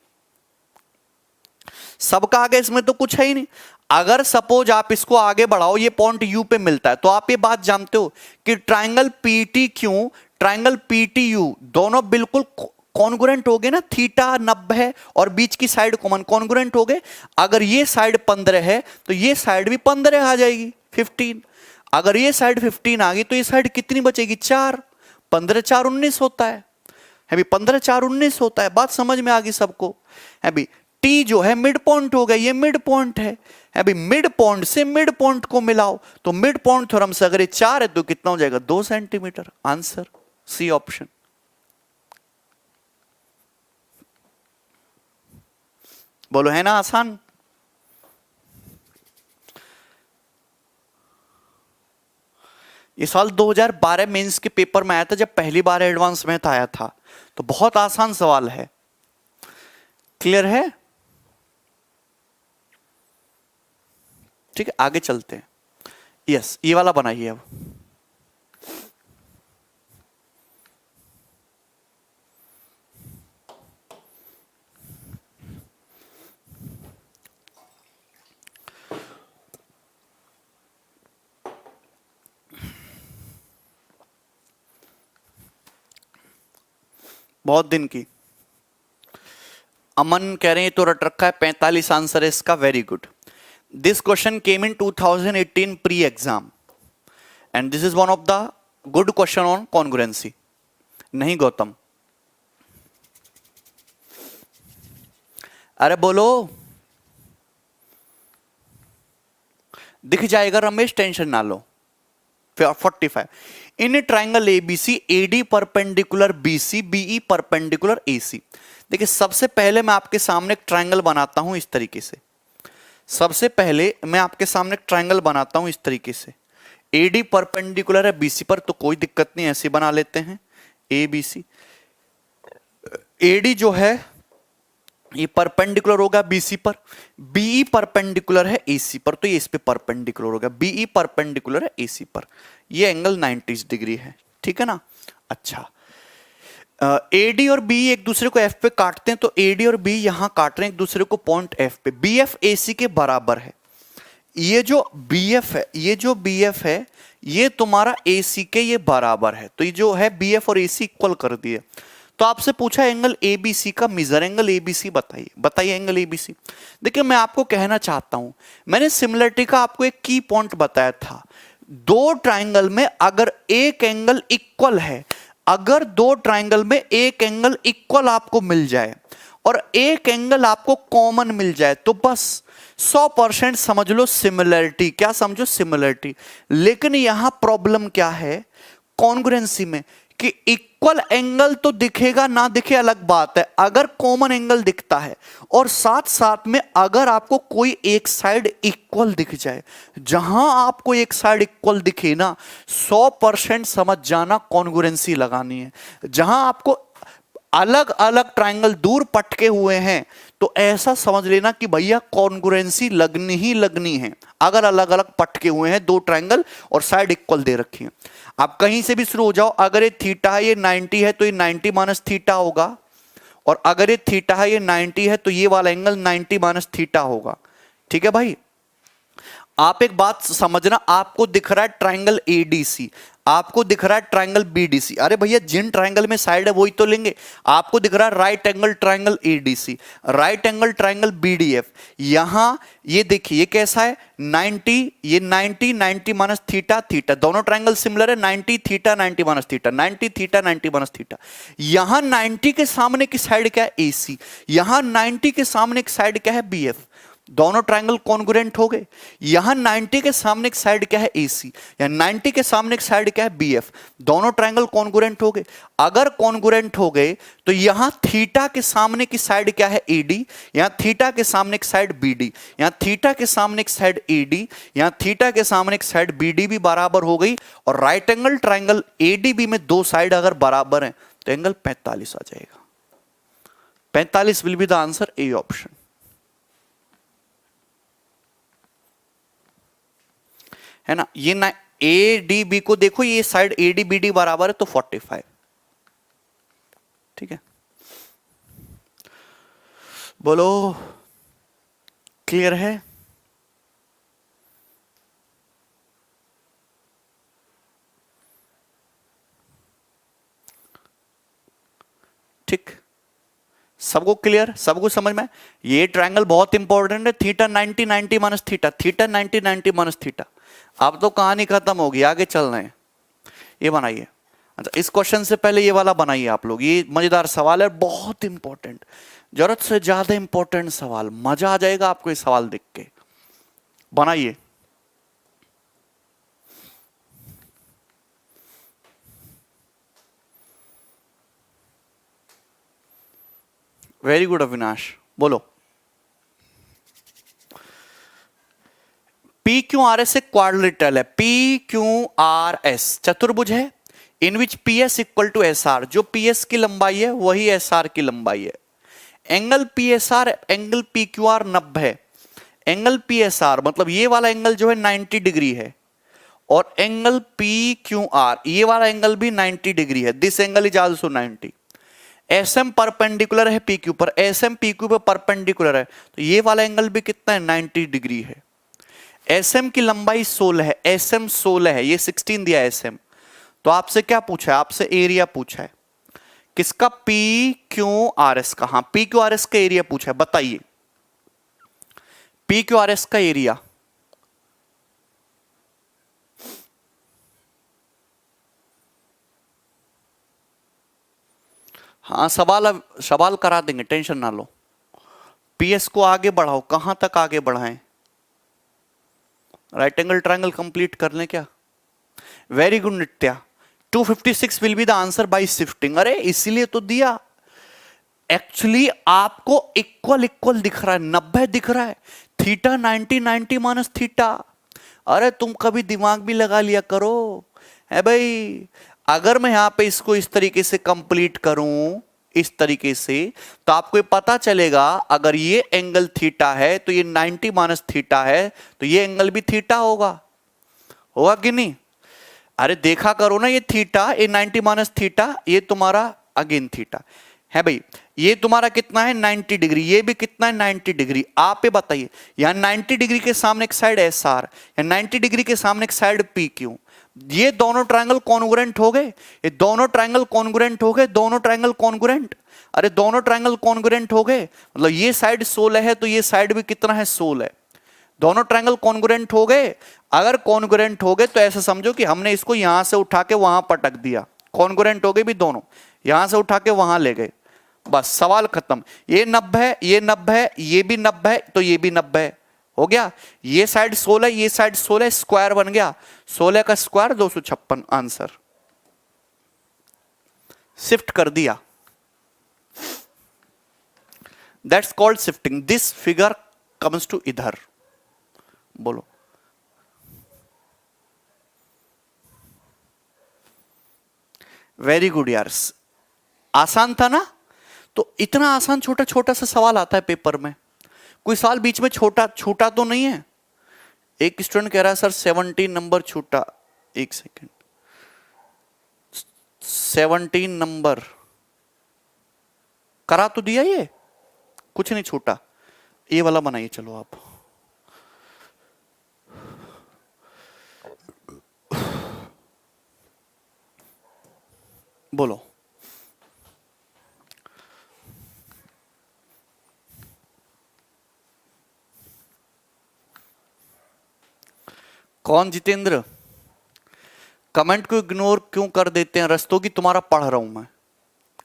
सबका आगे इसमें तो कुछ है ही नहीं। अगर सपोज आप इसको आगे बढ़ाओ, ये पॉइंट यू पे मिलता है, तो आप ये बात जानते हो कि triangle PT Q, triangle PT you दोनों बिल्कुल कॉन्ग्रुएंट हो गए ना, थीटा 90 है और बीच की साइड कॉमन, कॉन्ग्रुएंट हो गए। अगर ये साइड 15 है तो ये साइड भी 15 आ जाएगी, 15। अगर ये साइड 15 आ गई तो ये साइड कितनी बचेगी 4, 15 4 19 होता है भी, 15 4 19 होता है। बात समझ में आ गई सबको है भी। टी जो है मिड पॉइंट हो गया, ये मिड पॉइंट है अभी, मिड पॉइंट से मिड पॉइंट को मिलाओ, तो मिड पॉइंट थ्योरम से अगर ये 4 है तो कितना हो जाएगा 2 सेंटीमीटर। Answer C option. बोलो है ना आसान। ये साल 2012 मेंस के पेपर में आया था, जब पहली बार एडवांस में आया था, तो बहुत आसान सवाल है। क्लियर है। ठीक है, आगे चलते हैं। यस, ये वाला बनाइए अब। बहुत दिन की। अमन कह रहे हैं तो रट रखा है, 45 आंसर है इसका, very good. This question came in 2018 pre exam and this is one of the good question on congruency. नहीं गौतम, अरे बोलो, दिख जाएगा रमेश, टेंशन ना लो। 45 in triangle ABC AD perpendicular BC BE perpendicular AC. देखिए सबसे पहले मैं आपके सामने एक ट्राइंगल बनाता हूं इस तरीके से। सबसे पहले मैं आपके सामने एक ट्राइंगल बनाता हूं इस तरीके से। एडी परपेंडिकुलर है बीसी पर, तो कोई दिक्कत नहीं, ऐसे बना लेते हैं ए बी सी। एडी जो है ये परपेंडिकुलर होगा बीसी पर, बीई परपेंडिकुलर है एसी पर, तो ये इस पे परपेंडिकुलर होगा। बीई परपेंडिकुलर है एसी पर, ये एंगल 90 डिग्री है, ठीक है ना। अच्छा, एडी और बी एक दूसरे को एफ पे काटते हैं, तो एडी और बी यहां काट रहे हैं एक दूसरे को पॉइंट एफ पे। बी एफ एसी के बराबर है। ये जो बी एफ है, ये जो बी एफ है, ये तुम्हारा एसी के ये बराबर है, तो ये जो है बी एफ और एसी इक्वल कर दिए। तो आपसे पूछा एंगल एबीसी का मेजर एंगल एबीसी बताइए, बताइए एंगल एबीसी। देखिए मैं आपको कहना चाहता हूं, मैंने सिमिलरिटी का आपको एक की पॉइंट बताया था। दो ट्राइंगल में अगर एक एंगल इक्वल है, अगर दो ट्राइंगल में एक एंगल इक्वल आपको मिल जाए और एक एंगल आपको कॉमन मिल जाए, तो बस 100% समझ लो सिमिलरिटी। क्या समझो? सिमिलरिटी। लेकिन यहां प्रॉब्लम क्या है कॉन्ग्रुएंसी में, कि इक्वल एंगल तो दिखेगा ना दिखे अलग बात है, अगर कॉमन एंगल दिखता है और साथ साथ में अगर आपको कोई एक साइड इक्वल दिख जाए, जहां आपको एक साइड इक्वल दिखे ना, 100% समझ जाना कॉन्ग्रुएंसी लगानी है। जहां आपको अलग अलग ट्राइंगल दूर पटके हुए हैं, तो ऐसा समझ लेना कि भैया कॉन्ग्रुएंसी लगनी ही लगनी है। अगर अलग अलग पटके हुए हैं दो ट्राइंगल और साइड इक्वल दे रखी है, आप कहीं से भी शुरू हो जाओ। अगर ये थीटा है, ये 90 है, तो ये 90 माइनस थीटा होगा, और अगर ये थीटा है, ये 90 है, तो ये वाला एंगल 90 माइनस थीटा होगा। ठीक है भाई, आप एक बात समझना, आपको दिख रहा है ट्राइंगल एडीसी, आपको दिख रहा है ट्राइंगल बीडीसी। अरे भैया जिन ट्राइंगल में साइड है वही तो लेंगे। आपको दिख रहा है right angle triangle ADC, right angle triangle BDF. यहां ये देखिए ये कैसा है 90, ये 90 90 माइनस थीटा थीटा, दोनों ट्राइंगल सिमिलर है। 90 theta 90 minus theta, 90 theta 90 minus theta. यहां 90 के सामने की साइड क्या है एसी, यहां 90 के सामने की साइड क्या है बीएफ। दोनों ट्राइंगल कॉन्ग्रुएंट हो गए। यहां 90 के सामने की साइड क्या है एसी, या 90 के सामने की साइड क्या है बीएफ। दोनों ट्राइंगल कॉन्ग्रुएंट हो गए। अगर कॉन्ग्रुएंट हो गए तो यहां थीटा के सामने की साइड क्या है एडी, यहां थीटा के सामने की साइड बीडी, यहां थीटा के सामने की साइड एडी, यहां थीटा के सामने की साइड बीडी भी बराबर हो गई। और राइट एंगल ट्राइंगल एडीबी में दो साइड अगर बराबर है तो एंगल 45 आ जाएगा। 45 will be the answer, A option. है ना, ये ना ए डी बी को देखो, ये side A D B D बराबर है, तो 45। ठीक है, बोलो क्लियर है? ठीक, सबको क्लियर, सबको समझ में? ये ट्रायंगल बहुत इंपॉर्टेंट है। Theta 90 90 minus theta, theta 90 90 minus theta. अब तो कहानी खत्म होगी, आगे चल रहे हैं। ये बनाइए। अच्छा, इस क्वेश्चन से पहले ये वाला बनाइए आप लोग। ये मजेदार सवाल है, बहुत इंपॉर्टेंट, जरूरत से ज्यादा इंपॉर्टेंट सवाल। मजा आ जाएगा आपको ये सवाल देख के। बनाइए। वेरी गुड अविनाश, बोलो। पी क्यू आर एस एक क्वाड्रिलेटरल है। पी क्यू आर एस चतुर्भुज है, in which P S equal to S R. जो पी एस की लंबाई है वही एस आर की लंबाई है। Angle P S R angle P Q R 90 है। एंगल पी एस आर मतलब ये वाला एंगल जो है 90 डिग्री है, और एंगल पी क्यू आर ये वाला एंगल भी 90 डिग्री है। This angle is also 90। S M perpendicular है पी क्यू पर, एस एम पी क्यू पर परपेंडिकुलर है, तो ये वाला एंगल भी कितना है 90 डिग्री है। एस एम की लंबाई 16 है, एस एम 16 है, ये 16 दिया एस एम। तो आपसे क्या पूछा है, आपसे एरिया पूछा है किसका, पी क्यू आर एस का। हाँ पी क्यू आर एस का एरिया पूछा है, बताइए पी क्यू आर एस का एरिया। हाँ सवाल करा देंगे, टेंशन ना लो। पीएस को आगे बढ़ाओ, कहां तक आगे बढ़ाएं, राइट एंगल ट्रायंगल कंप्लीट कर लें क्या। Very good Nitya, 256 will be the answer by shifting. अरे इसीलिए तो दिया, एक्चुअली आपको इक्वल इक्वल दिख रहा है, 90 दिख रहा है, थीटा 90 90 माइनस थीटा। अरे तुम कभी दिमाग भी लगा लिया करो है भाई। अगर मैं यहां पे इसको इस तरीके से कंप्लीट करूं, इस तरीके से, तो आपको पता चलेगा अगर ये एंगल थीटा है तो ये 90 माइनस थीटा है, तो ये एंगल भी थीटा होगा, होगा कि नहीं। अरे देखा करो ना, ये थीटा, ये 90 माइनस थीटा, ये तुम्हारा अगेन थीटा है भाई। ये तुम्हारा कितना है 90 डिग्री, ये भी कितना है 90 डिग्री। आप ये बताइए, यहां 90 डिग्री के सामने एक साइड एस आर, या 90 डिग्री के सामने एक साइड पी क्यू, ये दोनों ट्रायंगल कॉन्ग्रुएंट हो गए, ये दोनों ट्रायंगल कॉन्ग्रुएंट हो गए, दोनों ट्रायंगल कॉन्ग्रुएंट। अरे दोनों ट्रायंगल कॉन्ग्रुएंट हो गए, मतलब ये साइड 16 है तो ये साइड भी कितना है 16 है, दोनों ट्रायंगल कॉन्ग्रुएंट हो गए। अगर कॉन्ग्रुएंट हो गए तो ऐसा समझो कि हमने इसको यहां से उठा के वहां पटक दिया, कॉन्ग्रुएंट हो गए भी दोनों, यहां से उठा के वहां ले गए, बस सवाल खत्म। ये 90 है, ये 90 है, ये भी 90 है, तो ये भी 90 है, हो गया। ये साइड 16, ये साइड 16, स्क्वायर बन गया, 16 का स्क्वायर 256 आंसर। शिफ्ट कर दिया, that's called shifting. This figure comes to इधर, बोलो। वेरी गुड यार्स, आसान था ना। तो इतना आसान छोटा छोटा सा सवाल आता है पेपर में, कोई साल बीच में छोटा छूटा तो नहीं है। एक स्टूडेंट कह रहा है सर 17 नंबर छूटा, एक सेकेंड, 17 नंबर करा तो दिया, ये कुछ नहीं छूटा, ये वाला बनाइए चलो आप। बोलो कौन जितेंद्र, कमेंट को इग्नोर क्यों कर देते हैं, रस्तों की तुम्हारा पढ़ रहा हूं मैं।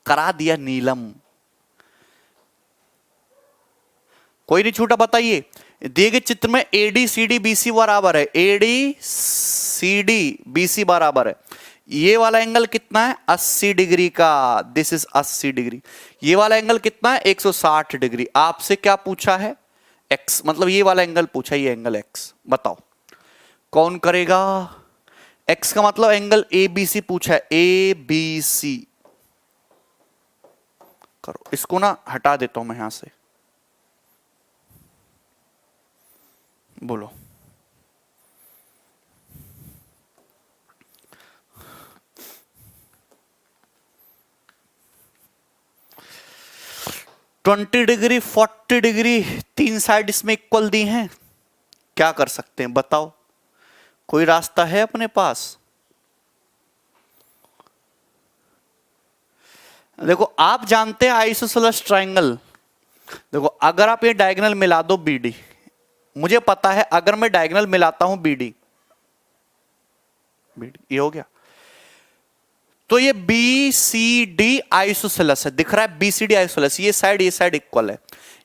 करा दिया नीलम, कोई नहीं छूटा, बताइए। दिए गए चित्र में एडी सी डी बीसी बराबर है, एडी सी डी बीसी बराबर है, ये वाला एंगल कितना है 80 डिग्री का, दिस इज 80 डिग्री। ये वाला एंगल कितना है 160 डिग्री। आपसे क्या पूछा है एक्स, मतलब ये वाला एंगल पूछा, ये एंगल एक्स, बताओ कौन करेगा। एक्स का मतलब एंगल ए बी सी पूछा है, ए बी सी करो। इसको ना हटा देता हूं मैं यहां से, बोलो। ट्वेंटी डिग्री 40 डिग्री, तीन साइड इसमें इक्वल दी हैं, क्या कर सकते हैं बताओ, कोई रास्ता है अपने पास। देखो आप जानते हैं आइसोसेलेस ट्रायंगल, देखो अगर आप ये डायगोनल मिला दो बीडी, मुझे पता है अगर मैं डायगोनल मिलाता हूं बीडी, ये हो गया, तो ये बी सी डी आइसोसेलेस है, दिख रहा है बी सी डी आइसोसेलेस, ये साइड इक्वल है,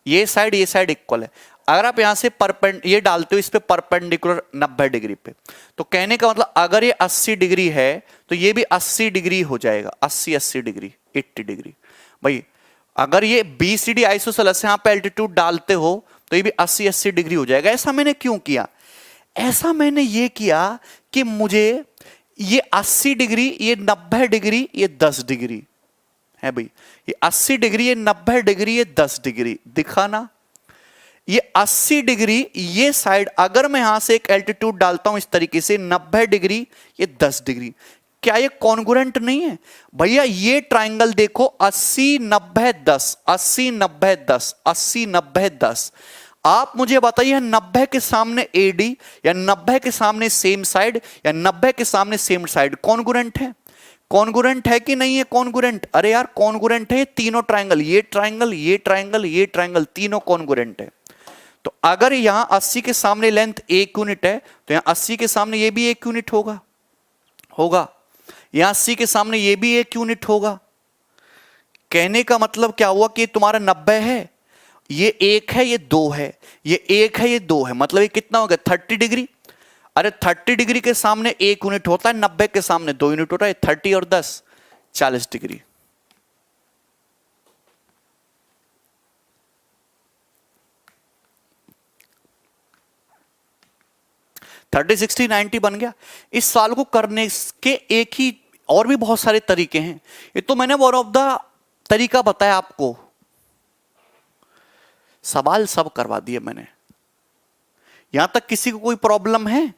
ये साइड इक्वल है। अगर आप यहां से ये डालते हो इस पे परपेंडिकुलर 90 डिग्री पे, तो कहने का मतलब अगर ये 80 डिग्री है तो ये भी 80 डिग्री हो जाएगा, 80 डिग्री 80 डिग्री। भाई अगर ये बी सी डी आइसोसेलेस यहां पे एल्टीट्यूड डालते हो तो ये भी 80 डिग्री हो जाएगा। ऐसा मैंने क्यों किया, ऐसा मैंने ये किया कि मुझे ये 80 डिग्री, ये 90 डिग्री, ये 10 डिग्री है भाई, ये 80 डिग्री, ये 90 डिग्री, ये 10 डिग्री, दिखा ना। ये 80 डिग्री ये साइड, अगर मैं यहां से एक एल्टीट्यूड डालता हूं इस तरीके से 90 डिग्री, ये 10 डिग्री, क्या ये कॉन्ग्रुएंट नहीं है भैया? ये ट्राइंगल देखो 80 90 10, 80 90 10, 80 90 10। आप मुझे बताइए 90 के सामने एडी या 90 के सामने सेम साइड या 90 के सामने सेम साइड कॉन्ग्रुएंट है? कॉन्ग्रुएंट है कि नहीं है कॉन्ग्रुएंट? अरे यार कॉन्ग्रुएंट है, तीनों ट्राइंगल, ये ट्राइंगल ये ट्राइंगल ये ट्राइंगल, तीनों कॉन्ग्रुएंट है। तो अगर यहां 80 के सामने लेंथ 1 यूनिट है तो यहां 80 के सामने ये भी 1 यूनिट होगा, होगा। यहां 80 के सामने ये भी 1 यूनिट होगा। कहने का मतलब क्या हुआ कि तुम्हारा 90 है, ये 1 है, ये 2 है, ये 1 है, ये 2 है, मतलब ये कितना हो गया 30 डिग्री। अरे 30 डिग्री के सामने 1 यूनिट होता है, 90 के सामने 2 यूनिट होता है, 30 और 10 40 डिग्री। थर्टी 60 90 बन गया। इस सवाल को करने के एक ही और भी बहुत सारे तरीके हैं, ये तो मैंने वन ऑफ द तरीका बताया आपको। सवाल सब करवा दिए मैंने, यहां तक किसी को कोई प्रॉब्लम है?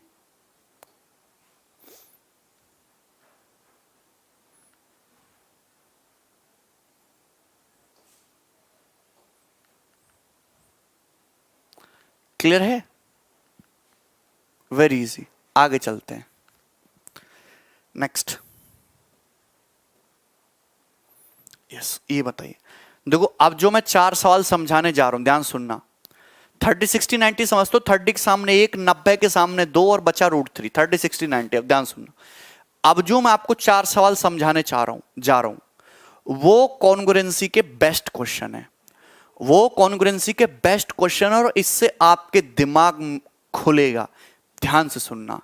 क्लियर है? वेरी इजी, आगे चलते हैं। नेक्स्ट, यस ये बताइए। देखो अब जो मैं 4 सवाल समझाने जा रहा हूं, ध्यान सुनना। 30 60 90 समझ तो, 30 के सामने 1, 90 के सामने 2 और बचा √3, 30 60 90। अब ध्यान सुनना, अब जो मैं आपको 4 सवाल समझाने जा रहा हूं वो कॉन्ग्रुएंसी के बेस्ट क्वेश्चन है, वो कॉन्ग्रुएंसी के बेस्ट क्वेश्चन, और इससे आपके दिमाग खुलेगा। ध्यान से सुनना,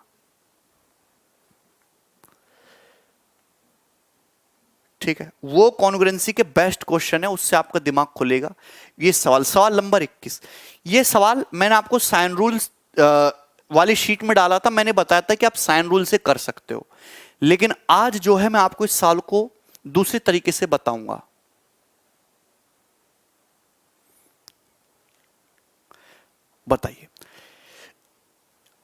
ठीक है? वो कॉन्ग्रुएंसी के बेस्ट क्वेश्चन है, उससे आपका दिमाग खुलेगा। ये सवाल नंबर 21, ये सवाल मैंने आपको साइन रूल वाली शीट में डाला था, मैंने बताया था कि आप साइन रूल से कर सकते हो, लेकिन आज जो है मैं आपको इस सवाल को दूसरे तरीके से बताऊंगा। बताइए,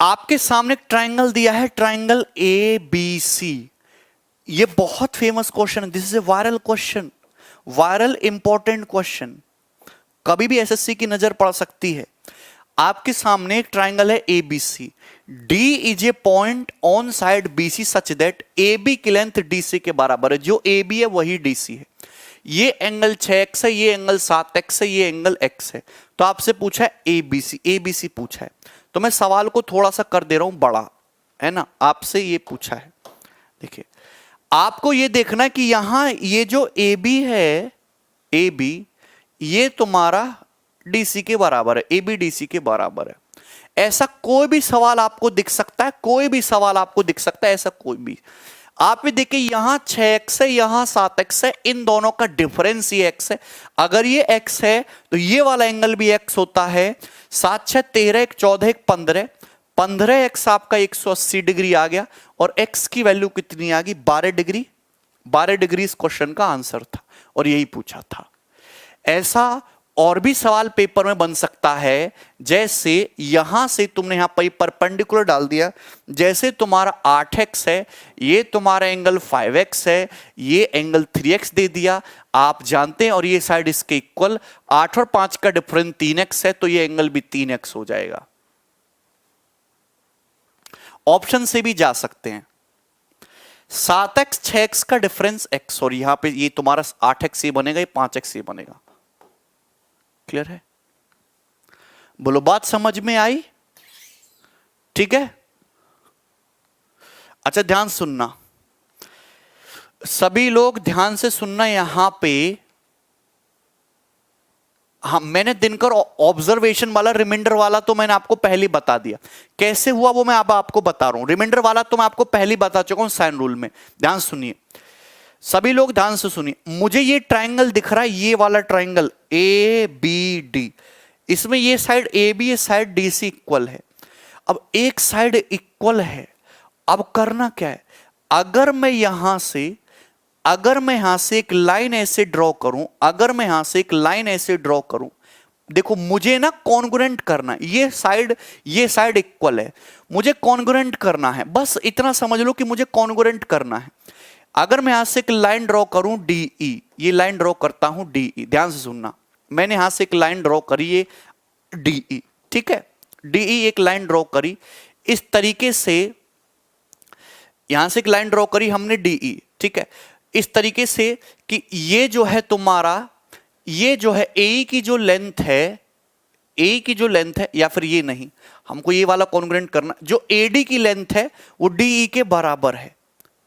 आपके सामने एक ट्राइंगल दिया है, ट्राइंगल ABC। ये बहुत फेमस क्वेश्चन है, this is A viral question, viral important question, कभी भी एसएससी की नजर पड़ सकती है। आपके सामने एक ट्राइंगल है ABC, D is a point on side BC such that AB की लेंथ DC के बराबर है। जो AB है वही DC है। ये एंगल 6x है, ये एंगल 7x है, ये एंगल x है। तो आपसे पूछा है ABC पूछा है, तो मैं सवाल को थोड़ा सा कर दे रहा हूं बड़ा, है ना? आपसे ये पूछा है, देखिए आपको ये देखना है कि यहां ये जो AB है, AB ये तुम्हारा DC के बराबर है, AB DC के बराबर है। ऐसा कोई भी सवाल आपको दिख सकता है, कोई भी सवाल आपको दिख सकता है, ऐसा कोई भी। आप भी देखिए यहां 6x है, यहां 7x है, इन दोनों का डिफरेंस ये x है। अगर ये x है तो ये वाला एंगल भी x होता है। 7 6 13, 1 14, 1 15, 15x आपका 180 डिग्री आ गया, और x की वैल्यू कितनी आ गई 12 डिग्री। 12 डिग्री इस क्वेश्चन का आंसर था, और यही पूछा था। ऐसा और भी सवाल पेपर में बन सकता है, जैसे यहां से तुमने यहां पर परपेंडिकुलर डाल दिया, जैसे तुम्हारा 8x है, ये तुम्हारा एंगल 5x है, ये एंगल 3x दे दिया, आप जानते हैं, और ये साइड इसके इक्वल, 8 और 5 का डिफरेंस 3x है, तो ये एंगल भी 3x हो जाएगा। ऑप्शन से भी जा सकते हैं। 7x 6x का डिफरेंस x, और यहां पे ये तुम्हारा 8x ये बनेगा, ये 5x ये बनेगा। क्लियर है? बोलो बात समझ में आई? ठीक है, अच्छा ध्यान सुनना, सभी लोग ध्यान से सुनना। यहां पे हाँ, मैंने दिनकर ऑब्जर्वेशन वाला रिमाइंडर वाला तो मैंने आपको पहले ही बता दिया, कैसे हुआ वो मैं अब आपको बता रहा हूं। रिमाइंडर वाला तो मैं आपको पहले ही बता चुका हूं साइन रूल में। ध्यान सुनिए, सभी लोग ध्यान से सुनिए। मुझे ये ट्राइंगल दिख रहा है, ये वाला ट्राइंगल ABD, इसमें ये साइड AB, ये साइड DC इक्वल है। अब एक साइड इक्वल है, अब करना क्या है, अगर मैं यहां से एक लाइन ऐसे ड्रॉ करूं, अगर मैं यहां से एक लाइन ऐसे ड्रॉ करूं, देखो मुझे ना कॉन्ग्रुएंट करना है, ये साइड इक्वल है, मुझे कॉन्ग्रुएंट करना है, बस इतना समझ लो कि मुझे कॉन्ग्रुएंट करना है। अगर मैं यहां से एक लाइन ड्रॉ करूं डीई, ये लाइन ड्रॉ करता हूं डीई, ध्यान से सुनना, मैंने यहां से एक लाइन ड्रॉ करी है डीई, ठीक है, डीई एक लाइन ड्रॉ करी इस तरीके से, यहां से एक लाइन ड्रॉ करी हमने डीई, ठीक है, इस तरीके से कि ये जो है तुम्हारा, ये जो है ए की जो लेंथ है, ए की जो लेंथ है, या फिर ये नहीं, हमको ये वाला कॉन्ग्रुएंट करना, जो एडी की लेंथ है वो डीई के बराबर है,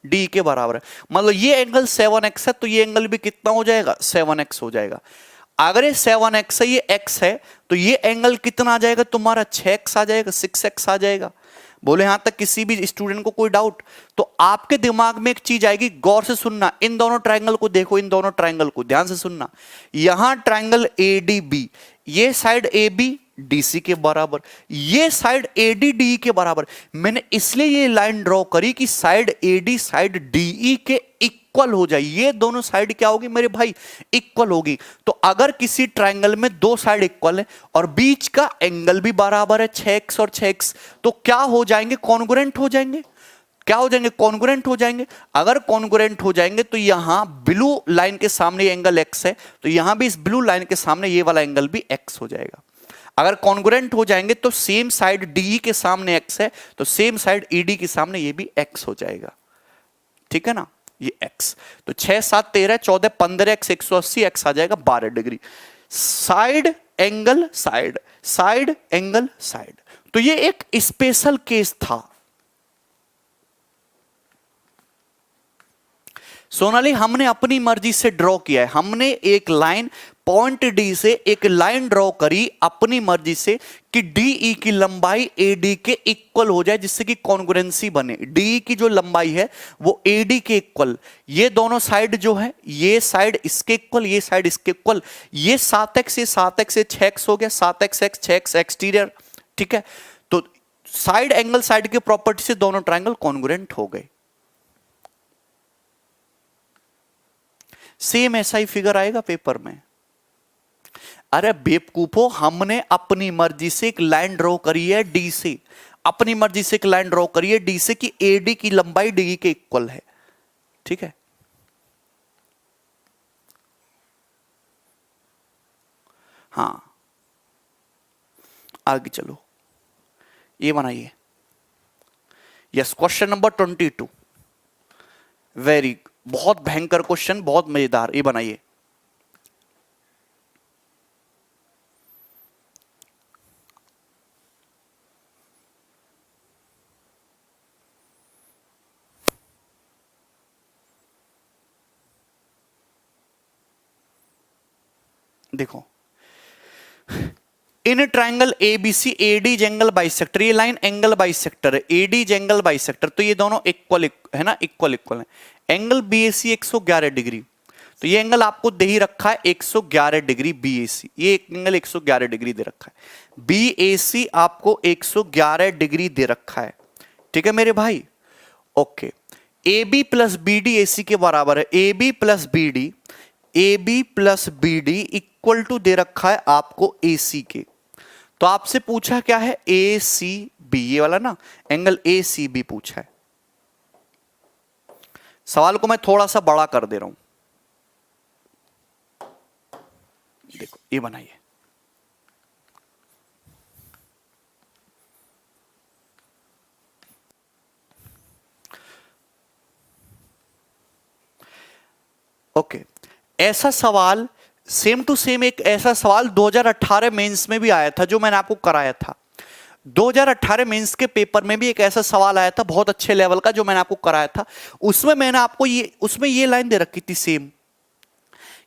डी के बराबर है। मतलब ये एंगल 7x है तो ये एंगल भी कितना हो जाएगा, 7x हो जाएगा। अगर ये 7x है, ये x है, तो ये एंगल कितना आ जाएगा तुम्हारा, 6x आ जाएगा, 6x आ जाएगा। बोले यहां तक किसी भी स्टूडेंट को कोई डाउट, तो आपके दिमाग में एक चीज आएगी, गौर से सुनना, इन दोनों ट्रायंगल को देखो, इन दोनों ट्रायंगल को ध्यान से सुनना। यहां ट्रायंगल एडीबी, ये साइड AB डीसी के बराबर, ये साइड AD DE के बराबर। मैंने इसलिए ये लाइन ड्रॉ करी कि साइड AD साइड DE के इक्वल हो जाए, ये दोनों साइड क्या होगी मेरे भाई, इक्वल होगी। तो अगर किसी ट्रायंगल में दो साइड इक्वल है और बीच का एंगल भी बराबर है 6x और 6x, तो क्या हो जाएंगे, कॉन्ग्रुएंट हो जाएंगे। क्या हो जाएंगे, कॉन्ग्रुएंट हो जाएंगे। अगर कॉन्ग्रुएंट हो जाएंगे तो यहां ब्लू लाइन के सामने एंगल x है, तो यहां भी इस ब्लू लाइन के सामने ये वाला एंगल भी x हो जाएगा। अगर कॉन्ग्रुएंट हो जाएंगे तो सेम साइड DE के सामने x है, तो सेम साइड ED के सामने ये भी x हो जाएगा, ठीक है ना, ये x। तो 6 7 13 14 15x 180, x आ जाएगा 12 degree. Side angle side, side angle side, तो ये एक स्पेशल केस था। सोनाली हमने अपनी मर्जी से ड्रॉ किया है, हमने एक लाइन पॉइंट डी से एक लाइन ड्रॉ करी अपनी मर्जी से कि डीई की लंबाई एडी के इक्वल हो जाए, जिससे कि कॉन्ग्रुएंसी बने। डीई की जो लंबाई है वो एडी के इक्वल, ये दोनों साइड जो है, ये साइड इसके इक्वल, ये साइड इसके इक्वल, ये 7x से 7x से 6x हो गया, 7x x 6x एक्सटीरियर, ठीक है। तो साइड एंगल साइड के प्रॉपर्टी से दोनों ट्रायंगल कॉन्ग्रुएंट हो गए। सेम ऐसा ही फिगर आएगा पेपर में। अरे बेवकूफो, हमने अपनी मर्जी से एक लाइन ड्रॉ करी है डी से, अपनी मर्जी से एक लाइन ड्रॉ करी है डी से कि एडी की लंबाई डी के इक्वल है, ठीक है। हां आगे चलो, ये बनाइए। यस, क्वेश्चन नंबर 22, वेरी, बहुत भयंकर क्वेश्चन, बहुत मजेदार, ये बनाइए। देखो, in triangle ABC AD angle bisector, ये लाइन एंगल बाइसेक्टर है, एडी एंगल बाइसेक्टर, तो ये दोनों इक्वल है ना, इक्वल है। एंगल बीएसी 111 डिग्री, तो ये एंगल आपको दे ही रखा है 111 डिग्री बीएसी, ये एंगल 111 डिग्री दे रखा है, बीएसी आपको 111 डिग्री दे रखा है, ठीक है मेरे भाई। Okay, A B plus B D A C के बराबर है, A B plus B D equal to दे रखा है आपको ए सी के। तो आपसे पूछा क्या है, ए सी बी, ये वाला ना एंगल ए सी बी पूछा है। सवाल को मैं थोड़ा सा बड़ा कर दे रहा हूं, देखो ये बनाइए। ओके, ऐसा सवाल सेम टू सेम, एक ऐसा सवाल 2018 मेंस में भी आया था जो मैंने आपको कराया था। 2018 मेंस के पेपर में भी एक ऐसा सवाल आया था बहुत अच्छे लेवल का जो मैंने आपको कराया था। उसमें मैंने आपको उसमें ये लाइन दे रखी थी सेम,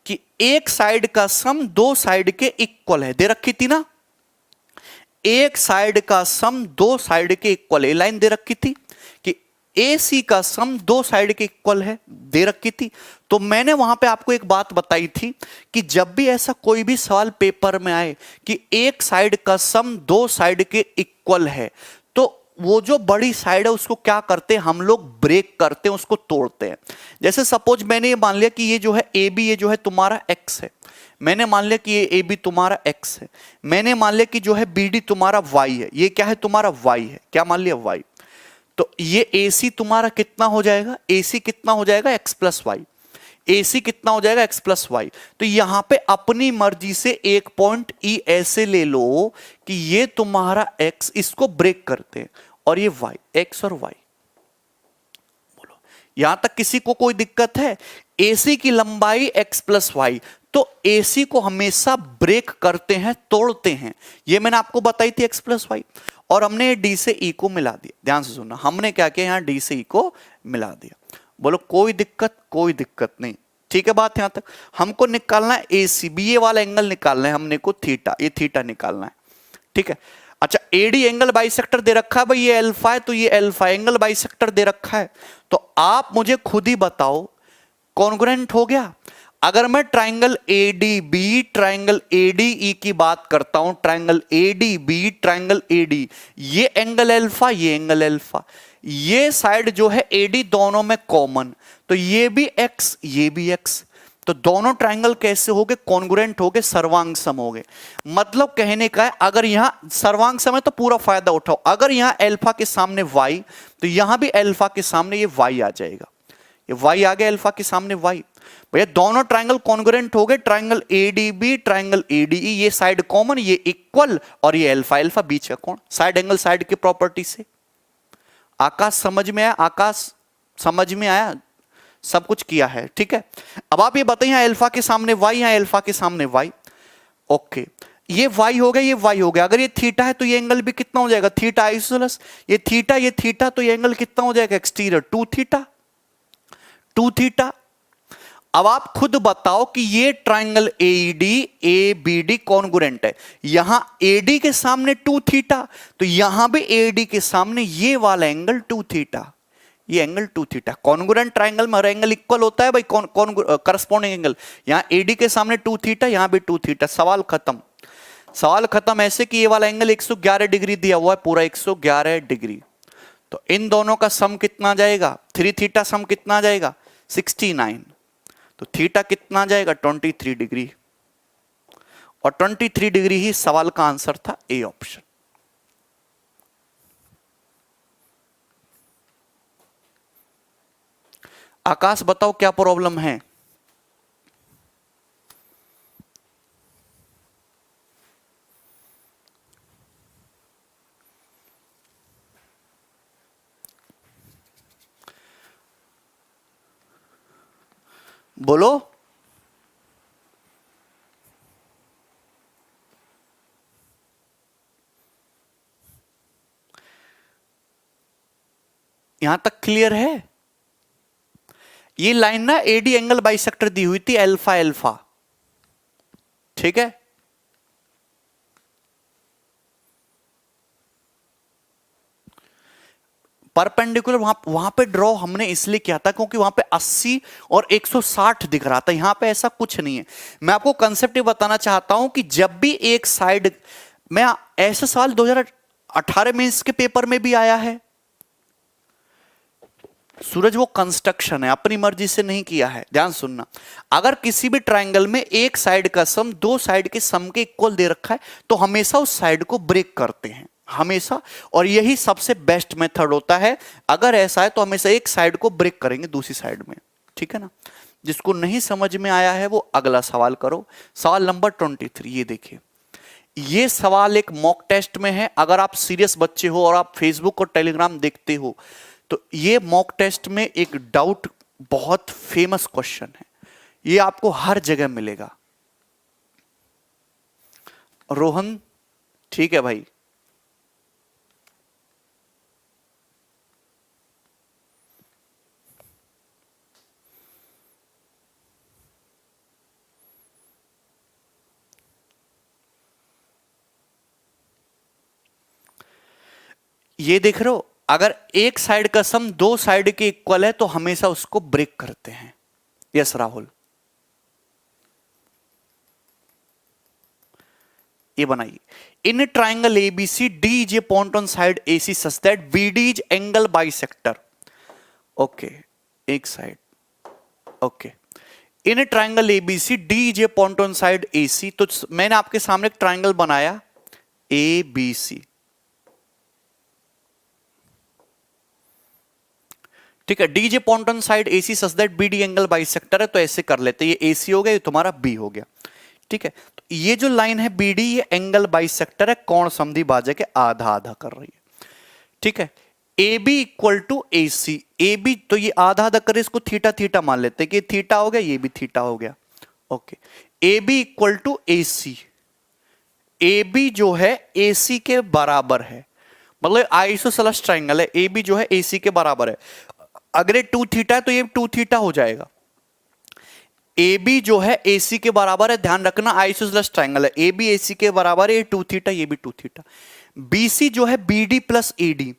कि एक साइड का सम दो साइड के इक्वल है, दे रखी थी ना, एक साइड का सम दो साइड के इक्वल है, लाइन दे रखी थी कि ए सी का सम दो साइड के इक्वल है, दे रखी थी। तो मैंने वहां पे आपको एक बात बताई थी कि जब भी ऐसा कोई भी सवाल पेपर में आए कि एक साइड का सम दो साइड के इक्वल है, तो वो जो बड़ी साइड है उसको क्या करते हैं हम लोग, ब्रेक करते हैं, उसको तोड़ते हैं। जैसे सपोज मैंने ये मान लिया कि ये जो है ए बी, ये जो है तुम्हारा एक्स है, मैंने मान लिया कि ये ए बी तुम्हारा एक्स है, मैंने मान लिया कि जो है बी डी तुम्हारा वाई है, ये क्या है तुम्हारा वाई है, क्या मान लिया वाई। तो ये ए सी तुम्हारा कितना हो जाएगा, ए सी कितना हो जाएगा एक्स प्लस वाई, AC कितना हो जाएगा एक्स प्लस वाई। तो यहां पे अपनी मर्जी से एक पॉइंट E ऐसे ले लो कि ये तुम्हारा x, इसको ब्रेक करते हैं, और ये y, x और y। बोलो यहां तक किसी को कोई दिक्कत है? AC की लंबाई x प्लस वाई, तो AC को हमेशा ब्रेक करते हैं, तोड़ते हैं। ये मैंने आपको बताई थी x प्लस वाई, और हमने D से E को मिला दिया। ध्यान से सुनना, हमने क्या किया, यहां D से E को मिला दिया। बोलो कोई दिक्कत? कोई दिक्कत नहीं, ठीक है बात यहां तक। हमको निकालना है AC, बी ए वाला एंगल निकालना है हमने को, थीटा, ये थीटा निकालना है, ठीक है। अच्छा AD एंगल बाइसेक्टर दे रखा है भाई, ये अल्फा है तो ये अल्फा एंगल बाइसेक्टर दे रखा है। तो आप मुझे खुद ही बताओ कॉन्ग्रुएंट हो गया? अगर मैं ट्राइंगल ADB, ट्राइंगल ADE की बात करता हूं, ट्राइंगल ADB, ट्राइंगल AD, ये एंगल अल्फा, ये एंगल अल्फा, ये साइड जो है AD दोनों में कॉमन, तो ये भी x, ये भी x, तो दोनों ट्राइंगल कैसे हो गए, कॉन्ग्रुएंट हो गए, सर्वांग सम हो गए। मतलब कहने का है अगर यहां सर्वांग सम है तो पूरा फायदा उठाओ। अगर यहां अल्फा के सामने y, तो यहां भी अल्फा के सामने ये y आ जाएगा, ये y आ गया अल्फा के सामने y। भैया दोनों ट्राइंगल कॉन्ग्रुएंट हो गए, ट्राइंगल ADB, ट्राइंगल ADE, ये साइड कॉमन, ये इक्वल, और ये अल्फा, अल्फा बीच का कोण, साइड एंगल साइड की प्रॉपर्टी से। आकाश समझ में आया? आकाश समझ में आया? सब कुछ किया है, ठीक है। अब आप ये बताइए, यहां अल्फा के सामने y, यहां अल्फा के सामने y, ओके, ये y हो गया, ये y हो गया। अगर ये थीटा है तो ये एंगल भी कितना हो जाएगा, थीटा आइसोसेलेस। ये थीटा, तो ये एंगल कितना हो जाएगा एक्सटीरियर, 2 थीटा, 2 थीटा। अब आप खुद बताओ कि ये ट्राइंगल AED ABD कॉन्ग्रुएंट है, यहां AD के सामने 2 थीटा, तो यहां भी AD के सामने ये वाला एंगल 2 थीटा, ये एंगल 2 थीटा। कॉन्ग्रुएंट ट्राइंगल में हर एंगल इक्वल होता है भाई, करस्पॉन्डिंग एंगल। यहां AD के सामने 2 थीटा, यहां भी 2 थीटा, सवाल खत्म। सवाल खत्म ऐसे कि ये वाला एंगल 111 डिग्री दिया हुआ है, पूरा 111 डिग्री। तो इन दोनों का सम कितना जाएगा, 3 थीटा सम कितना जाएगा, 69। तो थीटा कितना जाएगा, 23 डिग्री, और 23 डिग्री ही सवाल का आंसर था, ए ऑप्शन। आकाश बताओ क्या प्रॉब्लम है? बोलो। यहां तक क्लियर है? ये लाइन ना AD एंगल बाइसेक्टर दी हुई थी, अल्फा अल्फा, ठीक है। परपेंडिकुलर वहां पे ड्रॉ हमने इसलिए किया था क्योंकि वहां पे 80 और 160 दिख रहा था, यहां पे ऐसा कुछ नहीं है। मैं आपको कंसेप्ट बताना चाहता हूं कि जब भी एक साइड में, ऐसा सवाल 2018 में इसके पेपर में भी आया है सूरज, वो कंस्ट्रक्शन है, अपनी मर्जी से नहीं किया है। ध्यान सुनना, अगर किसी भी ट्राइंगल में एक साइड का सम दो साइड के सम के इक्वल दे रखा है तो हमेशा उस साइड को ब्रेक करते हैं, हमेशा। और यही सबसे बेस्ट मेथड होता है। अगर ऐसा है तो हमेशा एक साइड को ब्रेक करेंगे दूसरी साइड में, ठीक है ना। जिसको नहीं समझ में आया है वो अगला सवाल करो। सवाल नंबर 23, ये देखिए, ये सवाल एक मॉक टेस्ट में है। अगर आप सीरियस बच्चे हो और आप फेसबुक और टेलीग्राम देखते हो तो ये मॉक टेस्ट में एक डाउट, बहुत फेमस क्वेश्चन है, ये आपको हर जगह मिलेगा। रोहन, ठीक है भाई। ये देख रहे हो, अगर एक साइड का सम दो साइड के इक्वल है तो हमेशा उसको ब्रेक करते हैं। यस राहुल, ये बनाइए, in triangle ABC D is a point on side AC such that BD is angle bisector. Okay, एक side, okay, in triangle ABC D is a point on side AC. तो मैंने आपके सामने एक ट्राइंगल बनाया A B C, ठीक है, D J point on side AC such that BD angle bisector है, तो ऐसे कर लेते हैं, ये एसी हो गया, ये तुम्हारा बी हो गया, ठीक है। तो ये जो लाइन है बीडी, ये एंगल बाइसेक्टर है, कोण समद्वि भाजक के आधा आधा कर रही है, ठीक है। A B equal to A C, A B तो ये आधा आधा करे, इसको थीटा थीटा मान लेते हैं कि थीटा हो गया, ये भी थीटा हो गया, okay. A B equal to A C, A B जो है ए सी के बराबर है, मतलब आइसोसेलेस ट्राइंगल है, ए बी जो है ए सी के बराबर है। अगर ये 2 थीटा है तो ये 2 थीटा हो जाएगा। ए बी जो है ए सी के बराबर है, ध्यान रखना आइसोसेलेस ट्राइंगल है, ए बी ए सी के बराबर है, ये 2 थीटा, ये भी 2 थीटा। बी सी जो है B D plus A D,